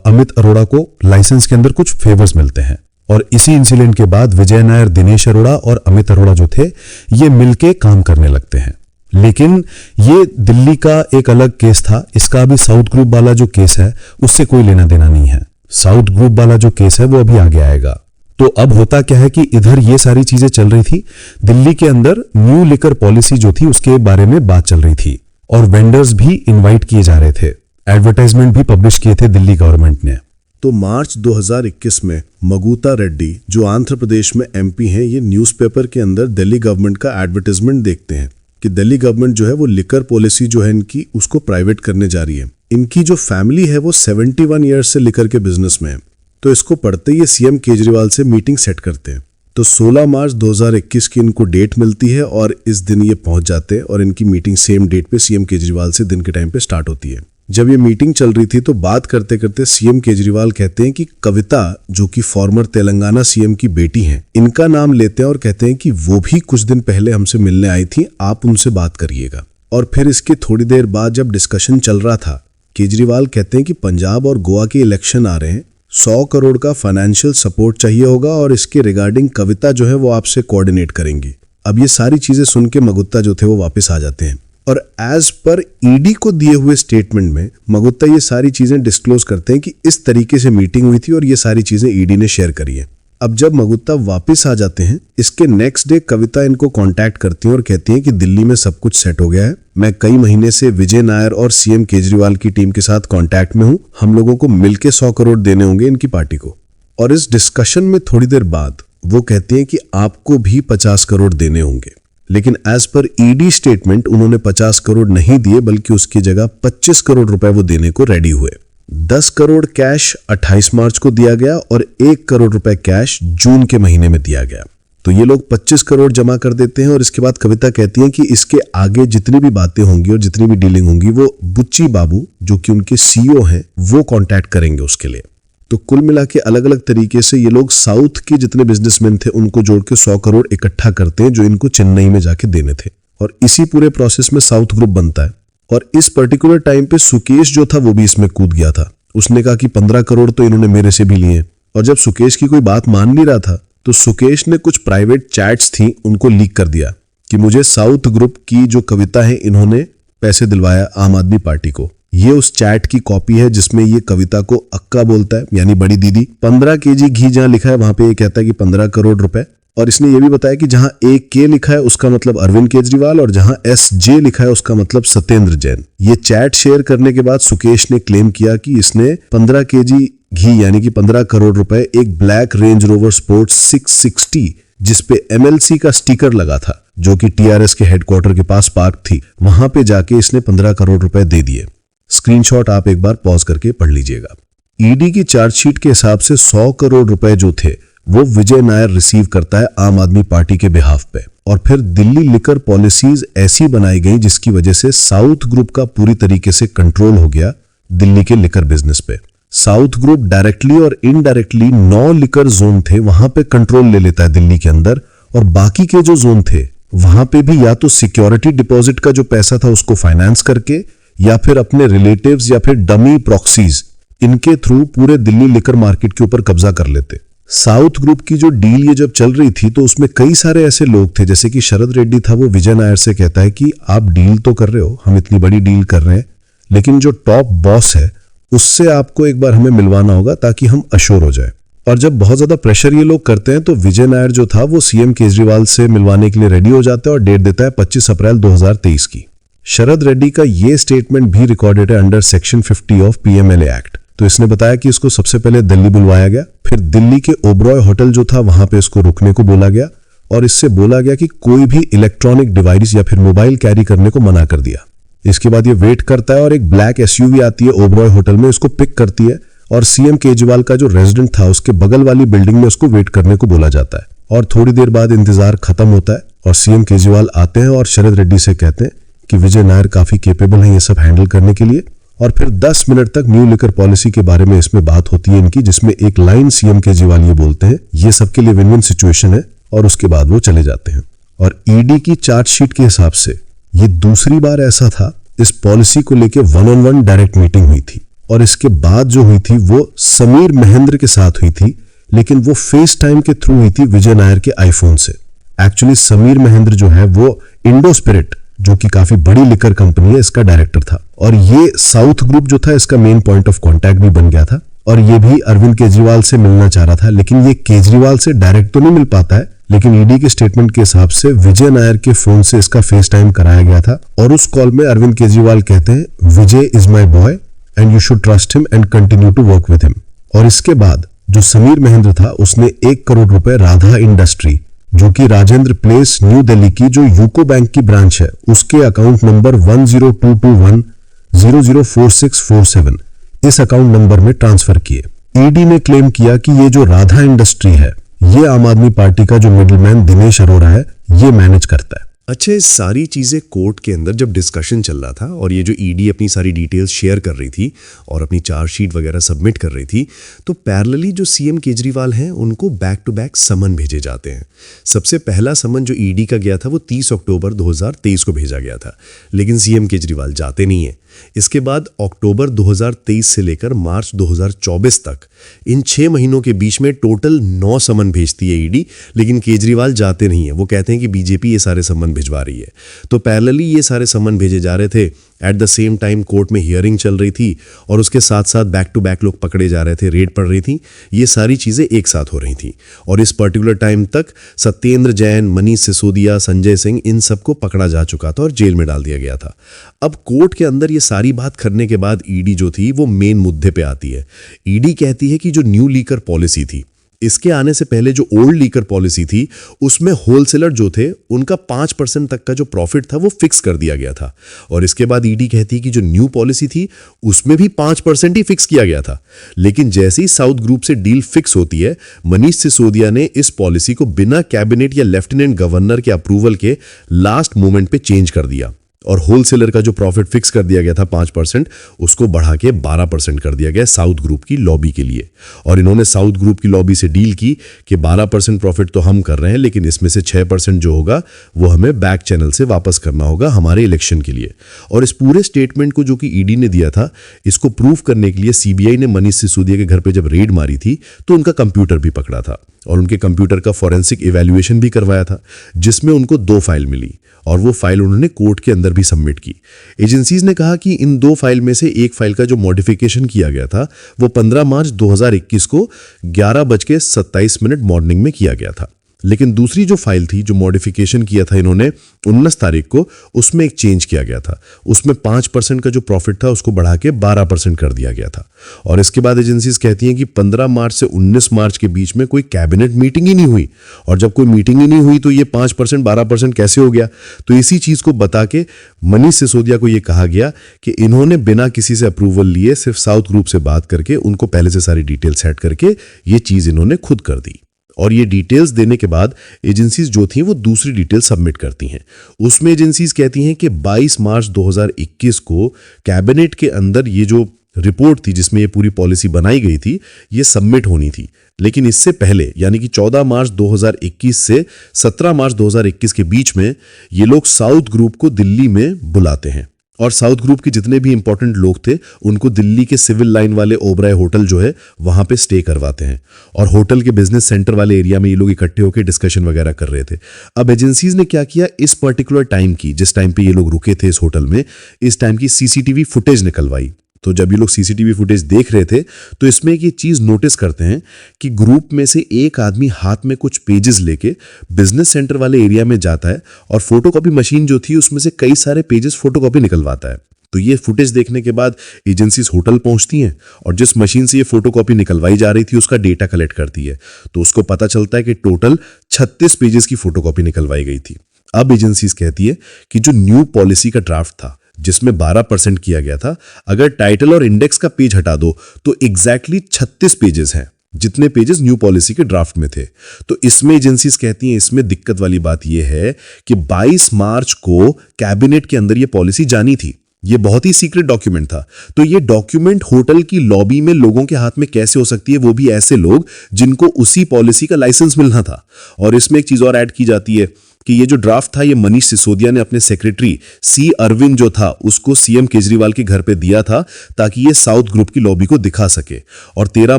अमित अरोड़ा को लाइसेंस के अंदर कुछ फेवर्स मिलते हैं। और इसी इंसिडेंट के बाद विजय नायर, दिनेश अरोड़ा और अमित अरोड़ा जो थे ये मिलके काम करने लगते हैं। लेकिन ये दिल्ली का एक अलग केस था, इसका अभी साउथ ग्रुप वाला जो केस है उससे कोई लेना देना नहीं है। साउथ ग्रुप वाला जो केस है वो अभी आगे आएगा। तो अब होता क्या है कि इधर ये सारी चीजें चल रही थी, दिल्ली के अंदर न्यू लिकर पॉलिसी जो थी उसके बारे में बात चल रही थी, और वेंडर्स भी इनवाइट किए जा रहे थे, एडवर्टाइजमेंट भी पब्लिश किए थे दिल्ली गवर्नमेंट ने। तो मार्च 2021 में मगुता रेड्डी जो आंध्र प्रदेश में MP हैं, ये न्यूज़पेपर के अंदर दिल्ली गवर्नमेंट का एडवर्टाइजमेंट देखते हैं कि दिल्ली गवर्नमेंट जो है वो लिकर पॉलिसी जो है इनकी उसको प्राइवेट करने जा रही है। इनकी जो फैमिली है वो 71 ईयर्स से लिकर के बिजनेस में है। तो इसको पढ़ते ही सीएम केजरीवाल से मीटिंग सेट करते हैं। तो 16 मार्च 2021 की इनको डेट मिलती है, और इस दिन ये पहुंच जाते हैं, और इनकी मीटिंग सेम डेट पे सीएम केजरीवाल से दिन के टाइम पे स्टार्ट होती है। जब ये मीटिंग चल रही थी तो बात करते करते सीएम केजरीवाल कहते हैं कि कविता जो कि फॉर्मर तेलंगाना सीएम की बेटी हैं, इनका नाम लेते हैं और कहते हैं कि वो भी कुछ दिन पहले हमसे मिलने आई थी, आप उनसे बात करिएगा। और फिर इसके थोड़ी देर बाद जब डिस्कशन चल रहा था, केजरीवाल कहते हैं कि पंजाब और गोवा के इलेक्शन आ रहे हैं, 100 करोड़ का फाइनेंशियल सपोर्ट चाहिए होगा, और इसके रिगार्डिंग कविता जो है वो आपसे कोऑर्डिनेट करेंगी। अब ये सारी चीजें सुन के मगुत्ता जो थे वो वापस आ जाते हैं, और एज पर ईडी को दिए हुए स्टेटमेंट में मगुत्ता ये सारी चीजें डिस्क्लोज करते हैं कि इस तरीके से मीटिंग हुई थी और ये सारी चीजें ईडी ने शेयर करी है। अब जब मगुत्ता वापस आ जाते हैं, इसके नेक्स्ट डे कविता इनको कांटेक्ट करती हैं और कहती हैं कि दिल्ली में सब कुछ सेट हो गया है, मैं कई महीने से विजय नायर और सीएम केजरीवाल की टीम के साथ कांटेक्ट में हूं, हम लोगों को मिलके 100 करोड़ देने होंगे इनकी पार्टी को। और इस डिस्कशन में थोड़ी देर बाद वो कहती हैं कि आपको भी 50 करोड़ देने होंगे, लेकिन एज पर ईडी स्टेटमेंट उन्होंने 50 करोड़ नहीं दिए, बल्कि उसकी जगह 25 करोड़ रुपए वो देने को रेडी हुए। 10 करोड़ कैश 28 मार्च को दिया गया और 1 करोड़ रुपए कैश जून के महीने में दिया गया। तो ये लोग 25 करोड़ जमा कर देते हैं और इसके बाद कविता कहती है कि इसके आगे जितनी भी बातें होंगी और जितनी भी डीलिंग होंगी वो बुच्ची बाबू जो कि उनके सीईओ हैं वो कांटेक्ट करेंगे उसके लिए। तो कुल मिला के अलग अलग तरीके से ये लोग साउथ के जितने बिजनेसमैन थे उनको जोड़ के 100 करोड़ इकट्ठा करते हैं जो इनको चेन्नई में जाके देने थे, और इसी पूरे प्रोसेस में साउथ ग्रुप बनता है। और इस पर्टिकुलर टाइम पे सुकेश जो था वो भी इसमें कूद गया था। उसने कहा कि 15 करोड़ तो इन्होंने मेरे से भी लिए। और जब सुकेश की कोई बात मान नहीं रहा था तो सुकेश ने कुछ प्राइवेट चैट्स थी उनको लीक कर दिया कि मुझे साउथ ग्रुप की जो कविता है इन्होंने पैसे दिलवाया आम आदमी पार्टी को। ये उस चैट की कॉपी है जिसमें ये कविता को अक्का बोलता है, यानी बड़ी दीदी। 15 केजी घी जहां लिखा है वहां पे ये कहता है कि 15 करोड़ रुपए। और इसने ये भी बताया कि जहां AK लिखा है उसका मतलब अरविंद केजरीवाल और जहां SJ लिखा है उसका मतलब सत्येंद्र जैन। ये चैट शेयर करने के बाद सुकेश ने क्लेम किया कि इसने 15 केजी घी यानी कि 15 करोड़ रुपए एक ब्लैक रेंज रोवर स्पोर्ट्स 660 जिसपे MLC का स्टिकर लगा था जो कि TRS के हेडक्वार्टर के पास पार्क थी, वहां पे जाके इसने 15 करोड़ रुपए दे दिए। स्क्रीनशॉट आप एक बार पॉज करके पढ़ लीजिएगा। ईडी की चार्जशीट के हिसाब से 100 करोड़ रुपए जो थे वो विजय नायर रिसीव करता है आम आदमी पार्टी के बिहाफ पे। और फिर दिल्ली लिकर पॉलिसीज ऐसी बनाई गई जिसकी वजह से साउथ ग्रुप का पूरी तरीके से कंट्रोल हो गया दिल्ली के लिकर बिजनेस पे। साउथ ग्रुप डायरेक्टली और इनडायरेक्टली 9 लिकर जोन थे वहां पे कंट्रोल ले लेता है दिल्ली के अंदर, और बाकी के जो जोन थे वहां पे भी या तो सिक्योरिटी डिपॉजिट का जो पैसा था उसको फाइनेंस करके या फिर अपने रिलेटिव्स या फिर डमी प्रॉक्सीज इनके थ्रू पूरे दिल्ली लिकर मार्केट के ऊपर कब्जा कर लेते। साउथ ग्रुप की जो डील ये जब चल रही थी तो उसमें कई सारे ऐसे लोग थे, जैसे कि शरद रेड्डी था, वो विजय नायर से कहता है कि आप डील तो कर रहे हो, हम इतनी बड़ी डील कर रहे हैं, लेकिन जो टॉप बॉस है उससे आपको एक बार हमें मिलवाना होगा ताकि हम अश्योर हो जाए। और जब बहुत ज्यादा प्रेशर ये लोग करते हैं तो विजय नायर जो था वो CM केजरीवाल से मिलवाने के लिए रेडी हो जाता है और डेट देता है 25 अप्रैल 2023 की। शरद रेड्डी का ये स्टेटमेंट भी रिकॉर्डेड है under section 50 of PMLA act. तो इसने बताया कि इसको सबसे पहले दिल्ली बुलवाया गया, फिर दिल्ली के ओबरॉय होटल जो था वहां पे इसको रुकने को बोला गया और इससे बोला गया कि कोई भी इलेक्ट्रॉनिक डिवाइस या फिर मोबाइल कैरी करने को मना कर दिया। इसके बाद ये वेट करता है और एक ब्लैक SUV आती है ओबरॉय होटल में, इसको पिक करती है और CM केजरीवाल का जो रेजिडेंट था उसके बगल वाली बिल्डिंग में उसको वेट करने को बोला जाता है। और थोड़ी देर बाद इंतजार खत्म होता है और CM केजरीवाल आते हैं और शरद रेड्डी से कहते हैं कि विजय नायर काफी केपेबल है ये सब हैंडल करने के लिए। और फिर 10 मिनट तक न्यू लिकर पॉलिसी के बारे में इसमें बात होती है इनकी, जिसमें एक लाइन CM केजरीवाल ये बोलते हैं ये सबके लिए विन विन सिचुएशन है, और उसके बाद वो चले जाते हैं। और ED की चार्जशीट के हिसाब से ये दूसरी बार ऐसा था इस पॉलिसी को लेकर 1-on-1 डायरेक्ट मीटिंग हुई थी, और इसके बाद जो हुई थी वो समीर महेंद्र के साथ हुई थी, लेकिन वो फेस टाइम के थ्रू हुई थी विजय नायर के आईफोन से। एक्चुअली समीर महेंद्र जो है वो इंडो स्पिरिट जो कि काफी बड़ी लिकर कंपनी है इसका डायरेक्टर था, और ये साउथ ग्रुप जो था इसका मेन पॉइंट ऑफ कांटेक्ट भी बन गया था। और ये भी अरविंद केजरीवाल से मिलना चाह रहा था, लेकिन ये केजरीवाल से डायरेक्ट तो नहीं मिल पाता है, लेकिन ED के स्टेटमेंट के हिसाब से विजय नायर के फोन से इसका फेस टाइम कराया गया था। और उस कॉल में अरविंद केजरीवाल कहते हैं Vijay is my boy and you should trust him and continue to work with him. और इसके बाद जो समीर महेंद्र था उसने 1 करोड़ रुपए राधा इंडस्ट्री जो कि राजेंद्र प्लेस न्यू दिल्ली की जो यूको बैंक की ब्रांच है उसके अकाउंट नंबर 10221004647 इस अकाउंट नंबर में ट्रांसफर किए। ED ने क्लेम किया कि ये जो राधा इंडस्ट्री है ये आम आदमी पार्टी का जो मिडलमैन दिनेश अरोड़ा है ये मैनेज करता है। अच्छा, ये सारी चीज़ें कोर्ट के अंदर जब डिस्कशन चल रहा था और ये जो ED अपनी सारी डिटेल्स शेयर कर रही थी और अपनी चार्जशीट वगैरह सबमिट कर रही थी, तो पैरेलली जो CM केजरीवाल हैं उनको बैक टू बैक समन भेजे जाते हैं। सबसे पहला समन जो ED का गया था वो 30 अक्टूबर 2023 को भेजा गया था, लेकिन CM केजरीवाल जाते नहीं है। इसके बाद अक्टूबर 2023 से लेकर मार्च 2024 तक इन 6 महीनों के बीच में टोटल 9 समन भेजती है ED, लेकिन केजरीवाल जाते नहीं है। वो कहते हैं कि बीजेपी ये सारे समन भिजवा रही है। तो पैरेलली ये सारे समन भेजे जा रहे थे। At the same time court में हियरिंग चल रही थी और उसके साथ साथ बैक टू बैक लोग पकड़े जा रहे थे, रेड पड़ रही थी। ये सारी चीज़ें एक साथ हो रही थी और इस पर्टिकुलर टाइम तक सत्येंद्र जैन, मनीष सिसोदिया, संजय सिंह इन सबको पकड़ा जा चुका था और जेल में डाल दिया गया था। अब कोर्ट के अंदर ये सारी बात करने के बाद ED जो थी वो मेन मुद्दे पे आती है। ED कहती है कि जो न्यू लीकर पॉलिसी थी इसके आने से पहले जो ओल्ड लीकर पॉलिसी थी उसमें होलसेलर जो थे उनका 5% तक का जो प्रॉफिट था वो फिक्स कर दिया गया था। और इसके बाद ईडी कहती है कि जो न्यू पॉलिसी थी उसमें भी 5% ही फिक्स किया गया था। लेकिन जैसे ही साउथ ग्रुप से डील फिक्स होती है, मनीष सिसोदिया ने इस पॉलिसी को बिना कैबिनेट या लेफ्टिनेंट गवर्नर के अप्रूवल के लास्ट मोमेंट पे चेंज कर दिया और होलसेलर का जो प्रॉफिट फिक्स कर दिया गया था 5%, उसको बढ़ा के 12% कर दिया गया साउथ ग्रुप की लॉबी के लिए। और इन्होंने साउथ ग्रुप की लॉबी से डील की कि 12% प्रॉफिट तो हम कर रहे हैं, लेकिन इसमें से 6% जो होगा वो हमें बैक चैनल से वापस करना होगा हमारे इलेक्शन के लिए। और इस पूरे स्टेटमेंट को जो कि ईडी ने दिया था, इसको प्रूव करने के लिए सीबीआई ने मनीष सिसोदिया के घर पर जब रेड मारी थी तो उनका कंप्यूटर भी पकड़ा था और उनके कंप्यूटर का फॉरेंसिक इवैल्यूएशन भी करवाया था, जिसमें उनको 2 फाइल मिली और वो फाइल उन्होंने कोर्ट के अंदर भी सबमिट की। एजेंसीज ने कहा कि इन 2 फाइल में से एक फाइल का जो मॉडिफिकेशन किया गया था वो 15 मार्च 2021 को 11:27 मॉर्निंग में किया गया था। लेकिन दूसरी जो फाइल थी, जो मॉडिफिकेशन किया था इन्होंने 19 तारीख को, उसमें एक चेंज किया गया था। उसमें 5% का जो प्रॉफिट था उसको बढ़ा के 12% कर दिया गया था। और इसके बाद एजेंसीज कहती हैं कि 15 मार्च से 19 मार्च के बीच में कोई कैबिनेट मीटिंग ही नहीं हुई, और जब कोई मीटिंग ही नहीं हुई तो ये 5% 12% कैसे हो गया। तो इसी चीज को बता के मनीष सिसोदिया को ये कहा गया कि इन्होंने बिना किसी से अप्रूवल लिए, सिर्फ साउथ ग्रुप से बात करके, उनको पहले से सारी डिटेल सेट करके ये चीज इन्होंने खुद कर दी। और ये डिटेल्स देने के बाद एजेंसीज जो थी वो दूसरी डिटेल सबमिट करती हैं। उसमें एजेंसीज कहती हैं कि 22 मार्च 2021 को कैबिनेट के अंदर ये जो रिपोर्ट थी जिसमें ये पूरी पॉलिसी बनाई गई थी, ये सबमिट होनी थी। लेकिन इससे पहले, यानी कि 14 मार्च 2021 से 17 मार्च 2021 के बीच में ये लोग साउथ ग्रुप को दिल्ली में बुलाते हैं और साउथ ग्रुप के जितने भी इंपॉर्टेंट लोग थे उनको दिल्ली के सिविल लाइन वाले ओबराय होटल जो है वहां पे स्टे करवाते हैं। और होटल के बिजनेस सेंटर वाले एरिया में ये लोग इकट्ठे होकर डिस्कशन वगैरह कर रहे थे। अब एजेंसीज ने क्या किया, इस पर्टिकुलर टाइम की, जिस टाइम पे ये लोग रुके थे इस होटल में, इस टाइम की सीसीटीवी फुटेज निकलवाई। तो जब ये लोग सीसीटीवी फुटेज देख रहे थे तो इसमें एक ये चीज नोटिस करते हैं कि ग्रुप में से एक आदमी हाथ में कुछ पेजेस लेके बिजनेस सेंटर वाले एरिया में जाता है और फोटोकॉपी मशीन जो थी उसमें से कई सारे पेजेस फोटोकॉपी निकलवाता है। तो ये फुटेज देखने के बाद एजेंसीज होटल पहुंचती हैं और जिस मशीन से ये फोटोकॉपी निकलवाई जा रही थी उसका डेटा कलेक्ट करती है। तो उसको पता चलता है कि टोटल 36 पेजेस की फोटोकॉपी निकलवाई गई थी। अब एजेंसीज कहती है कि जो न्यू पॉलिसी का ड्राफ्ट था जिसमें 12% किया गया था, अगर टाइटल और इंडेक्स का पेज हटा दो तो एग्जैक्टली 36 पेजेस हैं, जितने पेजेस न्यू पॉलिसी के ड्राफ्ट में थे। तो इसमें एजेंसीज कहती हैं इसमें दिक्कत वाली बात यह है कि 22 मार्च को कैबिनेट के अंदर यह पॉलिसी जानी थी। ये बहुत ही सीक्रेट डॉक्यूमेंट था। तो ये डॉक्यूमेंट होटल की लॉबी में लोगों के हाथ में कैसे हो सकती है, वो भी ऐसे लोग जिनको उसी पॉलिसी का लाइसेंस मिलना था। और इसमें एक चीज और ऐड की जाती है कि ये जो ड्राफ्ट था ये मनीष सिसोदिया ने अपने सेक्रेटरी सी अरविंद जो था उसको सीएम केजरीवाल के घर पे दिया था ताकि ये साउथ ग्रुप की लॉबी को दिखा सके। और 13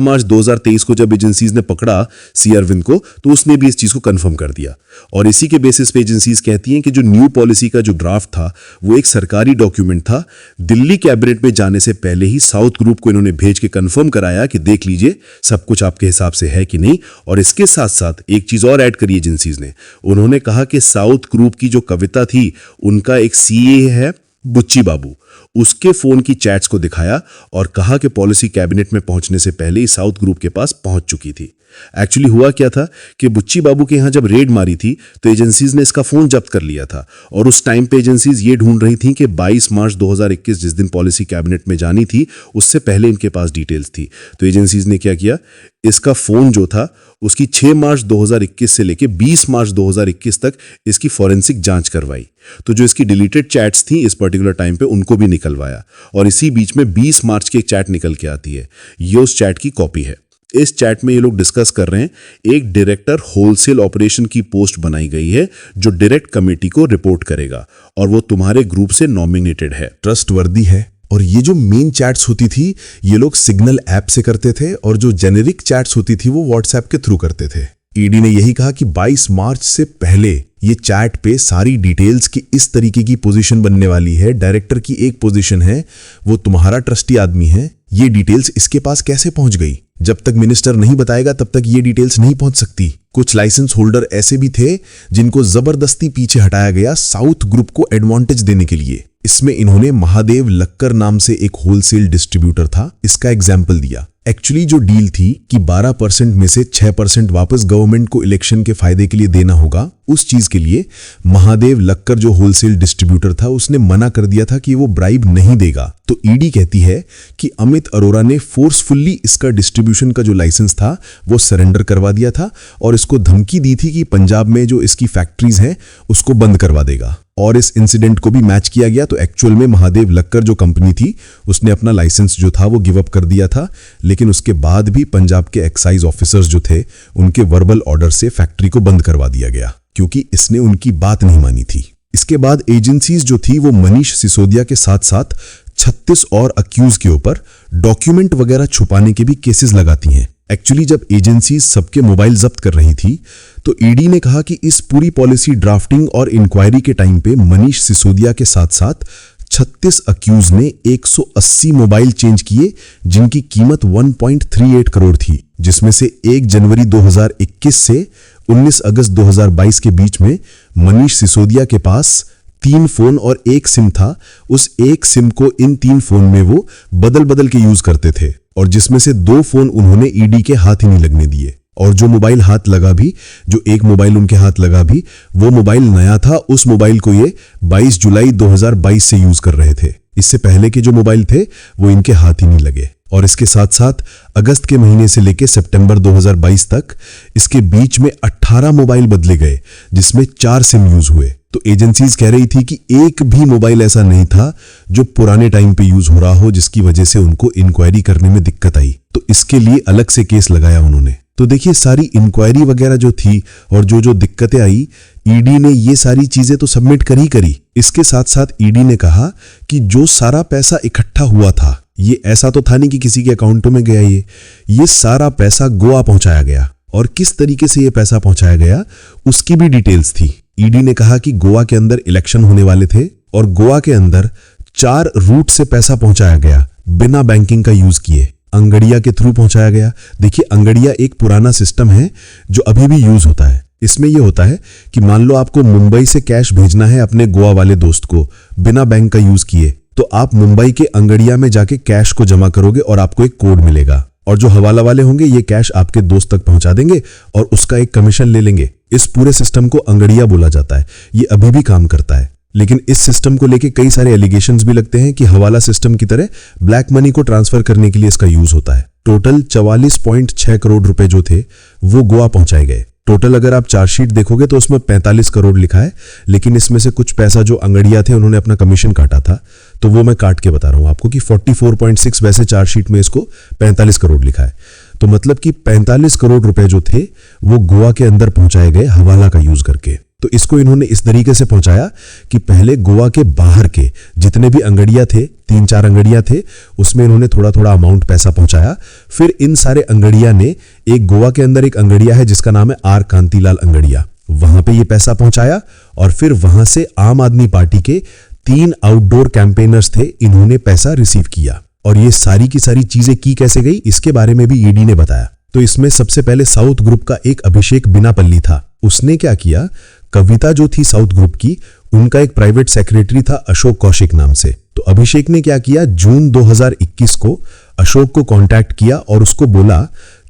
मार्च 2023 को जब एजेंसीज ने पकड़ा सी अरविंद को तो उसने भी इस चीज को कंफर्म कर दिया। और इसी के बेसिस पे एजेंसीज कहती हैं कि जो न्यू पॉलिसी का जो ड्राफ्ट था वो एक सरकारी डॉक्यूमेंट था। दिल्ली कैबिनेट में जाने से पहले ही साउथ ग्रुप को इन्होंने भेज के कंफर्म कराया कि देख लीजिए सब कुछ आपके हिसाब से है कि नहीं। और इसके साथ साथ एक चीज और ऐड करी एजेंसीज ने, उन्होंने कहा कि साउथ ग्रुप की जो कविता थी उनका एक सीए है बुच्ची बाबू, उसके फोन की चैट्स को दिखाया और कहा कि पॉलिसी कैबिनेट में पहुंचने से पहले ही साउथ ग्रुप के पास पहुंच चुकी थी। एक्चुअली हुआ क्या था कि बुच्ची बाबू के यहां जब रेड मारी थी तो एजेंसीज ने इसका फोन जब्त कर लिया था और उस टाइम पे एजेंसीज ये ढूंढ रही थी कि 22 मार्च 2021 जिस दिन पॉलिसी कैबिनेट में जानी थी उससे पहले इनके पास डिटेल्स थी। तो एजेंसीज ने क्या किया, इसका फोन जो था उसकी 6 मार्च 2021 से लेके 20 मार्च 2021 तक इसकी फॉरेंसिक जांच करवाई। तो जो इसकी डिलीटेड चैट्स थी इस पर्टिकुलर टाइम पे उनको भी निकलवाया और इसी बीच में 20 मार्च की एक चैट निकल के आती है। ये उस चैट की कॉपी है। इस चैट में ये लोग डिस्कस कर रहे हैं, एक डायरेक्टर होलसेल ऑपरेशन की पोस्ट बनाई गई है जो डायरेक्ट कमेटी को रिपोर्ट करेगा और वो तुम्हारे ग्रुप से नॉमिनेटेड है, ट्रस्टवर्दी है। और ये जो मेन चैट्स होती थी ये लोग सिग्नल ऐप से करते थे और जो जेनेरिक चैट्स होती थी वो व्हाट्सएप के थ्रू करते थे। ईडी ने यही कहा कि 22 मार्च से पहले ये चैट पे सारी डिटेल्स की इस तरीके की पोजीशन बनने वाली है। डायरेक्टर की एक पोजीशन है, वो तुम्हारा ट्रस्टी आदमी है, ये डिटेल्स इसके पास कैसे पहुंच गई? जब तक मिनिस्टर नहीं बताएगा तब तक ये डिटेल्स नहीं पहुंच सकती। कुछ लाइसेंस होल्डर ऐसे भी थे जिनको जबरदस्ती पीछे हटाया गया साउथ ग्रुप को एडवांटेज देने के लिए। इसमें इन्होंने महादेव लक्कर नाम से एक होलसेल डिस्ट्रीब्यूटर था, इसका एग्जाम्पल दिया। एक्चुअली जो डील थी कि 12% में से 6% वापस गवर्नमेंट को इलेक्शन के फायदे के लिए देना होगा, उस चीज के लिए महादेव लक्कर जो होलसेल डिस्ट्रीब्यूटर था उसने मना कर दिया था कि वो ब्राइब नहीं देगा। तो ईडी कहती है कि अमित अरोरा ने फोर्सफुली इसका डिस्ट्रीब्यूशन का जो लाइसेंस था वो सरेंडर करवा दिया था और इसको धमकी दी थी कि पंजाब में जो इसकी फैक्ट्रीज हैं उसको बंद करवा देगा। और इस इंसिडेंट को भी मैच किया गया तो एक्चुअल में महादेव लक्कर जो कंपनी थी उसने अपना लाइसेंस जो था वो गिव अप कर दिया था, लेकिन उसके बाद भी पंजाब के एक्साइज ऑफिसर्स जो थे उनके वर्बल ऑर्डर से फैक्ट्री को बंद करवा दिया गया क्योंकि इसने उनकी बात नहीं मानी थी। इसके बाद एजेंसीज जो थी वो मनीष सिसोदिया के साथ साथ 36 और अक्यूज के ऊपर डॉक्यूमेंट वगैरह छुपाने के भी केसेस लगाती हैं। एक्चुअली जब एजेंसीज सबके मोबाइल जब्त कर रही थी तो ईडी ने कहा कि इस पूरी पॉलिसी ड्राफ्टिंग और इंक्वायरी के टाइम पे मनीष सिसोदिया के साथ साथ 36 अक्यूज ने 180 मोबाइल चेंज किए जिनकी कीमत 1.38 करोड़ थी, जिसमें से 1 जनवरी 2021 से 19 अगस्त 2022 के बीच में मनीष सिसोदिया के पास 3 फोन और 1 सिम था। उस 1 सिम को इन 3 फोन में वो बदल बदल के यूज करते थे और जिसमें से 2 फोन उन्होंने ईडी के हाथ ही नहीं लगने दिए। और जो मोबाइल हाथ लगा भी, जो 1 मोबाइल उनके हाथ लगा भी, वो मोबाइल नया था। उस मोबाइल को ये 22 जुलाई 2022 से यूज कर रहे थे। इससे पहले के जो मोबाइल थे वो इनके हाथ ही नहीं लगे। और इसके साथ साथ अगस्त के महीने से लेकर सितंबर 2022 तक इसके बीच में 18 मोबाइल बदले गए जिसमें 4 सिम यूज हुए। तो एजेंसीज कह रही थी कि एक भी मोबाइल ऐसा नहीं था जो पुराने टाइम पे यूज हो रहा हो जिसकी वजह से उनको इंक्वायरी करने में दिक्कत आई। तो इसके लिए अलग से केस लगाया उन्होंने। तो देखिए सारी इंक्वायरी वगैरह जो थी और जो दिक्कतें आई, ईडी ने ये सारी चीजें तो सबमिट करी। इसके साथ साथ ईडी ने कहा कि जो सारा पैसा इकट्ठा हुआ था, ये ऐसा तो था नहीं कि किसी के अकाउंटों में गया, ये सारा पैसा गोवा पहुंचाया गया। और किस तरीके से ये पैसा पहुंचाया गया उसकी भी डिटेल्स थी। ईडी ने कहा कि गोवा के अंदर इलेक्शन होने वाले थे और गोवा के अंदर 4 रूट से पैसा पहुंचाया गया बिना बैंकिंग का यूज किए। अंगड़िया के थ्रू पहुंचाया गया। देखिए अंगड़िया एक पुराना सिस्टम है जो अभी भी यूज होता है। इसमें यह होता है कि मान लो आपको मुंबई से कैश भेजना है अपने गोवा वाले दोस्त को बिना बैंक का यूज किए, तो आप मुंबई के अंगड़िया में जाके कैश को जमा करोगे और आपको एक कोड मिलेगा और जो हवाला वाले होंगे ये कैश आपके दोस्त तक पहुंचा देंगे और उसका एक कमीशन ले लेंगे। इस पूरे सिस्टम को अंगड़िया बोला जाता है। ये अभी भी काम करता है, लेकिन इस सिस्टम को लेके कई सारे एलिगेशंस भी लगते हैं कि हवाला सिस्टम की तरह ब्लैक मनी को ट्रांसफर करने के लिए इसका यूज होता है। टोटल 44.6 करोड़ रुपए जो थे वो गोवा पहुंचाए गए। टोटल अगर आप चार्जशीट देखोगे तो उसमें 45 करोड़ लिखा है, लेकिन इसमें से कुछ पैसा जो अंगड़िया थे उन्होंने अपना कमीशन काटा था, तो वो मैं काट के बता रहा हूं आपको कि 44.6, वैसे चार्जशीट में इसको 45 करोड़ लिखा है। तो मतलब कि 45 करोड़ रुपए जो थे वो गोवा के अंदर पहुंचाए गए हवाला का यूज करके। तो इसको इन्होंने इस तरीके से पहुंचाया कि पहले गोवा के बाहर के जितने भी अंगड़िया थे, 3-4 अंगड़िया थे, उसमें इन्होंने थोड़ा थोड़ा अमाउंट पैसा पहुंचाया। फिर इन सारे अंगड़िया ने एक गोवा के अंदर एक अंगड़िया है जिसका नाम है आर कांतिलाल अंगड़िया, वहां पे ये पैसा पहुंचाया और फिर वहां से आम आदमी पार्टी के 3 आउटडोर कैंपेनर्स थे, इन्होंने पैसा रिसीव किया। और ये सारी की सारी चीजें की कैसे गई इसके बारे में भी ईडी ने बताया। तो इसमें सबसे पहले साउथ ग्रुप का एक अभिषेक बिनापल्ली था। उसने क्या किया, कविता जो थी साउथ ग्रुप की, उनका एक प्राइवेट सेक्रेटरी था अशोक कौशिक नाम से। तो अभिषेक ने क्या किया, जून 2021 को अशोक को कांटेक्ट किया और उसको बोला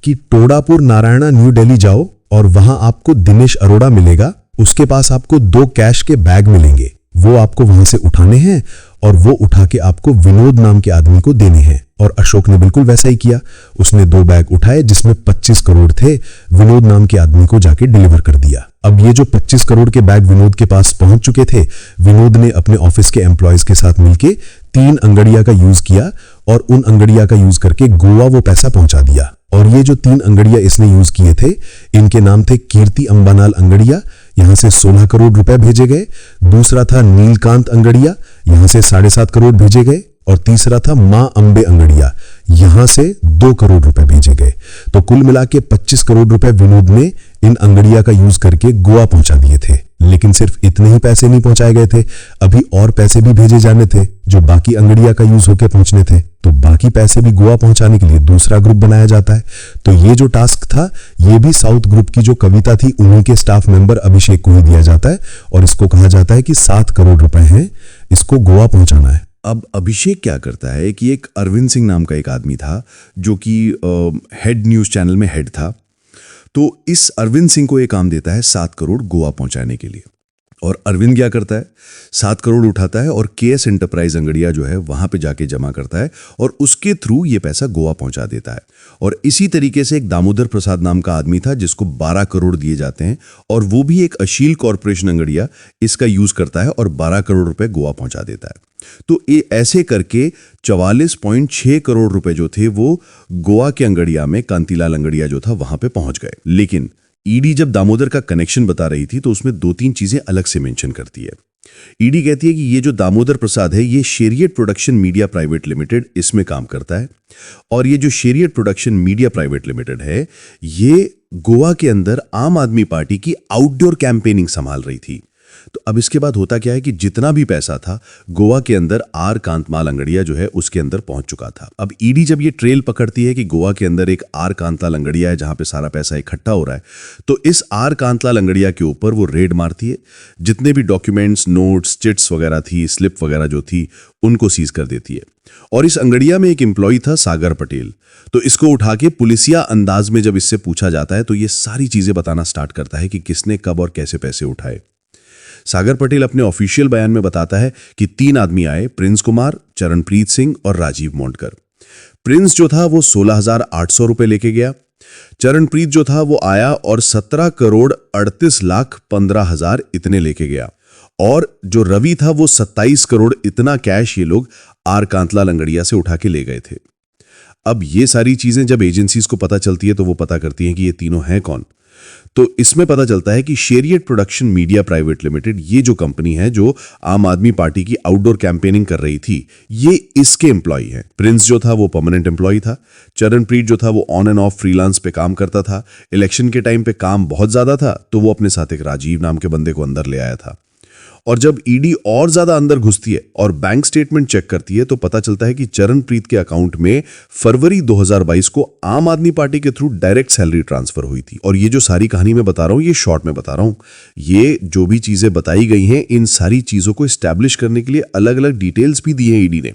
कि टोडापुर नारायणा न्यू दिल्ली जाओ और वहां आपको दिनेश अरोड़ा मिलेगा, उसके पास आपको 2 कैश के बैग मिलेंगे, वो आपको वहां से उठाने हैं और वो उठा के आपको विनोद नाम के आदमी को देने हैं। और अशोक ने बिल्कुल वैसा ही किया। उसने 2 बैग उठाए जिसमें 25 करोड़ थे, विनोद नाम के आदमी को जाके डिलीवर कर दिया। अब ये जो 25 करोड़ के बैग विनोद के पास पहुंच चुके थे, विनोद ने अपने ऑफिस के एम्प्लॉयज के साथ मिलके 3 अंगड़िया का यूज किया और उन अंगड़िया का यूज करके गोवा वो पैसा पहुंचा दिया। और ये जो 3 अंगड़िया इसने यूज किए थे, इनके नाम थे कीर्ति अंबानाल अंगड़िया, यहां से 16 करोड़ रुपए भेजे गए। दूसरा था नीलकांत अंगड़िया, यहां से 7.5 करोड़ भेजे गए। और तीसरा था मां अंबे अंगड़िया, यहां से 2 करोड़ रुपए भेजे गए। तो कुल मिला के 25 करोड़ रुपए विनोद ने इन अंगड़िया का यूज करके गोवा पहुंचा दिए थे। लेकिन सिर्फ इतने ही पैसे नहीं पहुंचाए गए थे, अभी और पैसे भी भेजे जाने थे जो बाकी अंगड़िया का यूज होकर पहुंचने थे। तो बाकी पैसे भी गोवा पहुंचाने के लिए दूसरा ग्रुप बनाया जाता है। तो ये जो टास्क था, ये भी साउथ ग्रुप की जो कविता थी उन्हीं के स्टाफ मेंबर अभिषेक को ही दिया जाता है और इसको कहा जाता है कि 7 करोड़ रुपए हैं, इसको गोवा पहुंचाना है। अब अभिषेक क्या करता है कि एक अरविंद सिंह नाम का एक आदमी था जो कि हेड न्यूज़ चैनल में हेड था। तो इस अरविंद सिंह को ये काम देता है 7 करोड़ गोवा पहुंचाने के लिए। और अरविंद क्या करता है, 7 करोड़ उठाता है और केएस एंटरप्राइज अंगड़िया जो है वहां पे जाके जमा करता है और उसके थ्रू ये पैसा गोवा पहुंचा देता है। और इसी तरीके से एक दामोदर प्रसाद नाम का आदमी था जिसको 12 करोड़ दिए जाते हैं और वो भी एक अशील कॉरपोरेशन अंगड़िया इसका यूज करता है और 12 करोड़ रुपए गोवा पहुंचा देता है। तो ये ऐसे करके 44.6 करोड़ रुपए जो थे वो गोवा के अंगड़िया में कांतीलाल अंगड़िया जो था वहां पे पहुंच गए। लेकिन ईडी जब दामोदर का कनेक्शन बता रही थी तो उसमें 2-3 चीजें अलग से मेंशन करती है। ईडी कहती है कि ये जो दामोदर प्रसाद है ये chariot production media private limited इसमें काम करता है और ये जो chariot production media private limited है ये गोवा के अंदर आम आदमी पार्टी की आउटडोर कैंपेनिंग संभाल रही थी। तो अब इसके बाद होता क्या है कि जितना भी पैसा था गोवा के अंदर आर कांतमाल अंगड़िया जो है उसके अंदर पहुंच चुका था। अब ईडी जब ये ट्रेल पकड़ती है कि गोवा के अंदर एक आर कांतलाल अंगड़िया है जहां पे सारा पैसा इकट्ठा हो रहा है, तो इस आर कांतलाल अंगड़िया के ऊपर वो रेड मारती है। जितने भी डॉक्यूमेंट्स, नोट्स, चिट्स वगैरह थी, स्लिप वगैरह जो थी उनको सीज कर देती है। और इस अंगड़िया में एक एम्प्लॉय था सागर पटेल। तो इसको उठा के पुलिसिया अंदाज में जब इससे पूछा जाता है तो ये सारी चीजें बताना स्टार्ट करता है कि किसने कब और कैसे पैसे उठाए। सागर पटेल अपने ऑफिशियल बयान में बताता है कि 3 आदमी आए, प्रिंस कुमार, चरणप्रीत सिंह और राजीव मोंडकर। प्रिंस जो था वो 16,800 रुपए लेके गया। चरणप्रीत जो था वो आया और 17 करोड़ 38 लाख 15 हजार इतने लेके गया। और जो रवि था वो 27 करोड़ इतना कैश ये लोग आर कांतलाल अंगड़िया से उठा के ले गए थे। अब ये सारी चीजें जब एजेंसीज को पता चलती है तो वो पता करती हैं कि ये तीनों हैं कौन। तो इसमें पता चलता है कि chariot production media private limited ये जो कंपनी है जो आम आदमी पार्टी की आउटडोर कैंपेनिंग कर रही थी ये इसके एम्प्लॉय हैं। प्रिंस जो था वो परमानेंट एम्प्लॉय था। चरणप्रीत जो था वो ऑन एंड ऑफ फ्रीलांस पे काम करता था। इलेक्शन के टाइम पे काम बहुत ज्यादा था तो वो अपने साथ एक राजीव नाम के बंदे को अंदर ले आया था। और जब ईडी और ज्यादा अंदर घुसती है और बैंक स्टेटमेंट चेक करती है तो पता चलता है कि चरणप्रीत के अकाउंट में फरवरी 2022 को आम आदमी पार्टी के थ्रू डायरेक्ट सैलरी ट्रांसफर हुई थी। और ये जो सारी कहानी मैं बता रहा हूं ये शॉर्ट में बता रहा हूं। ये जो भी चीजें बताई गई हैं इन सारी चीजों को एस्टैब्लिश करने के लिए अलग अलग डिटेल्स भी दी हैं ईडी ने।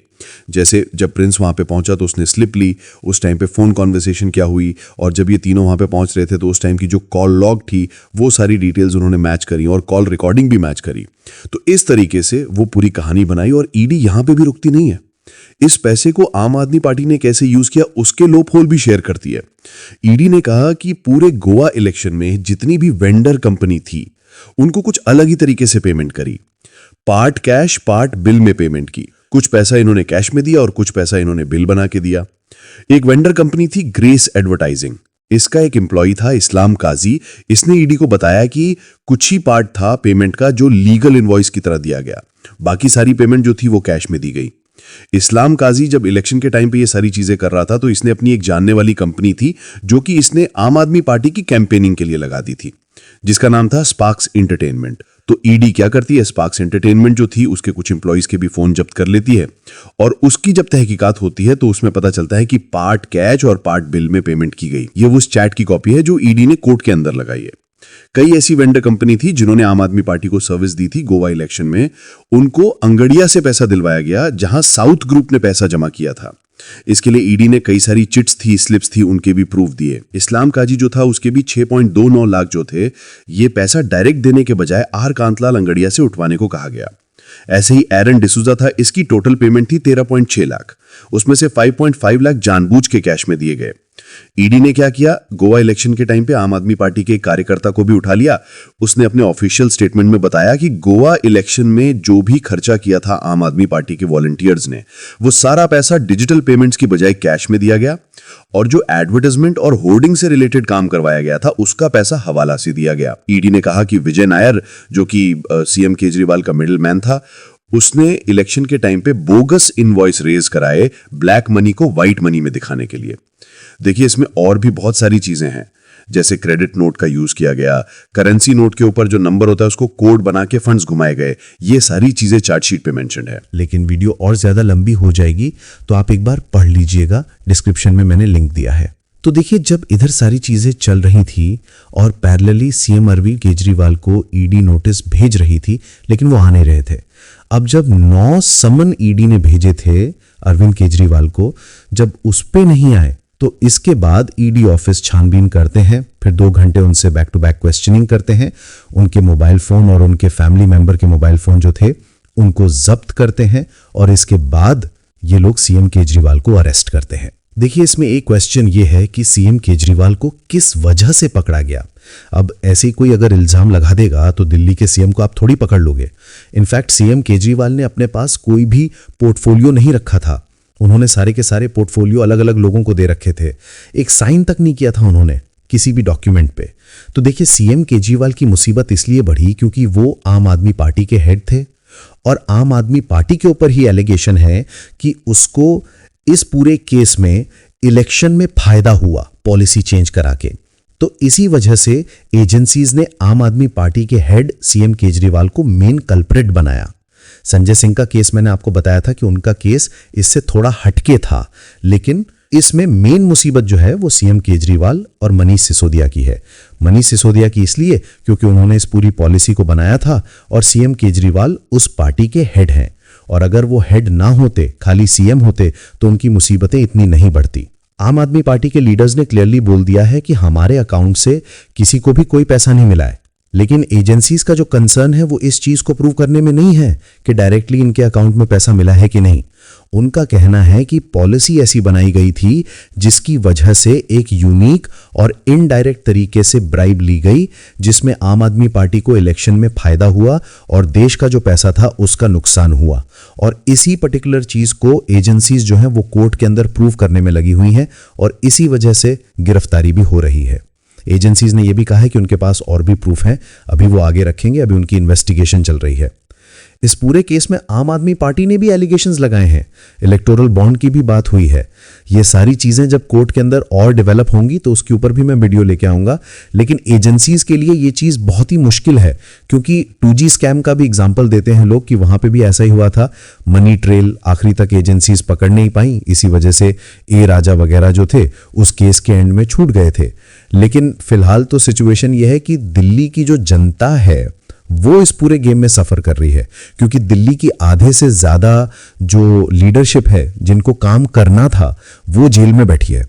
जैसे जब प्रिंस वहां पे पहुंचा तो उसने स्लिप ली, उस टाइम पे फोन कॉन्वर्सेशन क्या हुई, और जब ये तीनों वहां पे पहुंच रहे थे तो उस टाइम की जो कॉल लॉग थी वो सारी डिटेल्स उन्होंने मैच करी और कॉल रिकॉर्डिंग भी मैच करी। तो इस तरीके से वो पूरी कहानी बनाई। और ईडी यहां पे भी रुकती नहीं है। इस पैसे को आम आदमी पार्टी ने कैसे यूज किया उसके लोप होल भी शेयर करती है। ईडी ने कहा कि पूरे गोवा इलेक्शन में जितनी भी वेंडर कंपनी थी उनको कुछ अलग ही तरीके से पेमेंट करी। पार्ट कैश पार्ट बिल में पेमेंट की। कुछ पैसा इन्होंने कैश में दिया और कुछ पैसा इन्होंने बिल बना के दिया। एक वेंडर कंपनी थी ग्रेस एडवर्टाइजिंग। इसका एक एम्प्लॉय था इस्लाम काजी। इसने ईडी को बताया कि कुछ ही पार्ट था पेमेंट का जो लीगल इनवॉइस की तरह दिया गया, बाकी सारी पेमेंट जो थी वो कैश में दी गई। इस्लाम काजी जब इलेक्शन के टाइम पे ये सारी चीजें कर रहा था तो इसने अपनी एक जानने वाली कंपनी थी जो कि इसने आम आदमी पार्टी की कैंपेनिंग के लिए लगा दी थी, जिसका नाम था स्पार्क्स एंटरटेनमेंट। तो ईडी क्या करती है, स्पार्क्स एंटरटेनमेंट जो थी उसके कुछ एम्प्लॉइज के भी फोन जब्त कर लेती है और उसकी जब तहकीकात होती है तो उसमें पता चलता है कि पार्ट कैश और पार्ट बिल में पेमेंट की गई। ये वो चैट की कॉपी है जो ईडी ने कोर्ट के अंदर लगाई है। कई ऐसी वेंडर कंपनी थी जिन्होंने आम आदमी पार्टी को सर्विस दी थी गोवा इलेक्शन में। उनको अंगड़िया से पैसा दिलवाया गया जहां साउथ ग्रुप ने पैसा जमा किया था। इसके लिए ईडी ने कई सारी चिट्स थी, स्लिप्स थी, उनके भी प्रूफ दिए। इस्लाम काजी जो था उसके भी 6.29 लाख जो थे ये पैसा डायरेक्ट देने के बजाय आर कांतलाल अंगड़िया से उठवाने को कहा गया। ऐसे ही एरन डिसूजा था, इसकी टोटल पेमेंट थी 13.6 लाख। उसमें से 5.5 लाख जानबूझ के कैश में दिए गए। ईडी ने क्या किया, गोवा इलेक्शन के टाइम पे आम आदमी पार्टी के एक कार्यकर्ता को भी उठा लिया। उसने अपने ऑफिशियल स्टेटमेंट में बताया कि गोवा इलेक्शन में जो भी खर्चा किया था आम आदमी पार्टी के वॉलंटियर्स ने वो सारा पैसा डिजिटल पेमेंट्स की बजाय कैश में दिया गया और जो एडवर्टाइजमेंट और होर्डिंग से रिलेटेड काम करवाया गया था उसका पैसा हवाला से दिया गया। ईडी ने कहा कि विजय नायर जो कि सीएम केजरीवाल का मिडिल मैन था उसने इलेक्शन के टाइम पे बोगस इनवॉइस रेज कराए ब्लैक मनी को व्हाइट मनी में दिखाने के लिए। देखिए इसमें और भी बहुत सारी चीजें हैं, जैसे क्रेडिट नोट का यूज किया गया, करेंसी नोट के ऊपर जो नंबर होता है उसको कोड बना के फंड्स घुमाए गए। ये सारी चीजें चार्जशीट पे मेंशन्ड है। लेकिन वीडियो और ज्यादा लंबी हो जाएगी तो आप एक बार पढ़ लीजिएगा, डिस्क्रिप्शन में मैंने लिंक दिया है। तो देखिए, जब इधर सारी चीजें चल रही थी और पैरेलली सीएम अरविंद केजरीवाल को ईडी नोटिस भेज रही थी, लेकिन वो आ नहीं रहे थे। अब जब 9 समन ईडी ने भेजे थे अरविंद केजरीवाल को, जब उस पे नहीं आए तो इसके बाद ईडी ऑफिस छानबीन करते हैं, फिर 2 घंटे उनसे बैक टू बैक क्वेश्चनिंग करते हैं, उनके मोबाइल फोन और उनके फैमिली मेंबर के मोबाइल फोन जो थे उनको जब्त करते हैं और इसके बाद ये लोग सीएम केजरीवाल को अरेस्ट करते हैं। देखिए, इसमें एक क्वेश्चन ये है कि सीएम केजरीवाल को किस वजह से पकड़ा गया। अब ऐसे कोई अगर इल्जाम लगा देगा तो दिल्ली के सीएम को आप थोड़ी पकड़ लोगे। इनफैक्ट सीएम केजरीवाल ने अपने पास कोई भी पोर्टफोलियो नहीं रखा था। उन्होंने सारे के सारे पोर्टफोलियो अलग अलग लोगों को दे रखे थे। एक साइन तक नहीं किया था उन्होंने किसी भी डॉक्यूमेंट पे। तो देखिए, सीएम केजरीवाल की मुसीबत इसलिए बढ़ी क्योंकि वो आम आदमी पार्टी के हेड थे और आम आदमी पार्टी के ऊपर ही एलिगेशन है कि उसको इस पूरे केस में इलेक्शन में फायदा हुआ पॉलिसी चेंज करा के। तो इसी वजह से एजेंसीज ने आम आदमी पार्टी के हेड सीएम केजरीवाल को मेन कल्प्रिट बनाया। संजय सिंह का केस मैंने आपको बताया था कि उनका केस इससे थोड़ा हटके था, लेकिन इसमें मेन मुसीबत जो है वो सीएम केजरीवाल और मनीष सिसोदिया की है। मनीष सिसोदिया की इसलिए क्योंकि उन्होंने इस पूरी पॉलिसी को बनाया था और सीएम केजरीवाल उस पार्टी के हेड हैं, और अगर वो हेड ना होते, खाली सीएम होते, तो उनकी मुसीबतें इतनी नहीं बढ़ती। आम आदमी पार्टी के लीडर्स ने क्लियरली बोल दिया है कि हमारे अकाउंट से किसी को भी कोई पैसा नहीं मिला है, लेकिन एजेंसीज का जो कंसर्न है वो इस चीज को प्रूव करने में नहीं है कि डायरेक्टली इनके अकाउंट में पैसा मिला है कि नहीं। उनका कहना है कि पॉलिसी ऐसी बनाई गई थी जिसकी वजह से एक यूनिक और इनडायरेक्ट तरीके से ब्राइब ली गई, जिसमें आम आदमी पार्टी को इलेक्शन में फायदा हुआ और देश का जो पैसा था उसका नुकसान हुआ। और इसी पर्टिकुलर चीज को एजेंसीज जो है वो कोर्ट के अंदर प्रूव करने में लगी हुई हैं और इसी वजह से गिरफ्तारी भी हो रही है। एजेंसीज ने यह भी कहा है कि उनके पास और भी प्रूफ हैं, अभी वो आगे रखेंगे, अभी उनकी इन्वेस्टिगेशन चल रही है। इस पूरे केस में आम आदमी पार्टी ने भी एलिगेशंस लगाए हैं, इलेक्टोरल बॉन्ड की भी बात हुई है। ये सारी चीजें जब कोर्ट के अंदर और डेवलप होंगी तो उसके ऊपर भी मैं वीडियो लेके आऊंगा, लेकिन एजेंसीज के लिए ये चीज बहुत ही मुश्किल है क्योंकि 2G स्कैम का भी एग्जांपल देते हैं लोग कि वहां पे भी ऐसा ही हुआ था। मनी ट्रेल आखिरी तक एजेंसीज पकड़ नहीं पाई, इसी वजह से ए राजा वगैरह जो थे उस केस के एंड में छूट गए थे। लेकिन फिलहाल तो सिचुएशन यह है कि दिल्ली की जो जनता है वो इस पूरे गेम में सफर कर रही है क्योंकि दिल्ली की आधे से ज्यादा जो लीडरशिप है जिनको काम करना था वो जेल में बैठी है।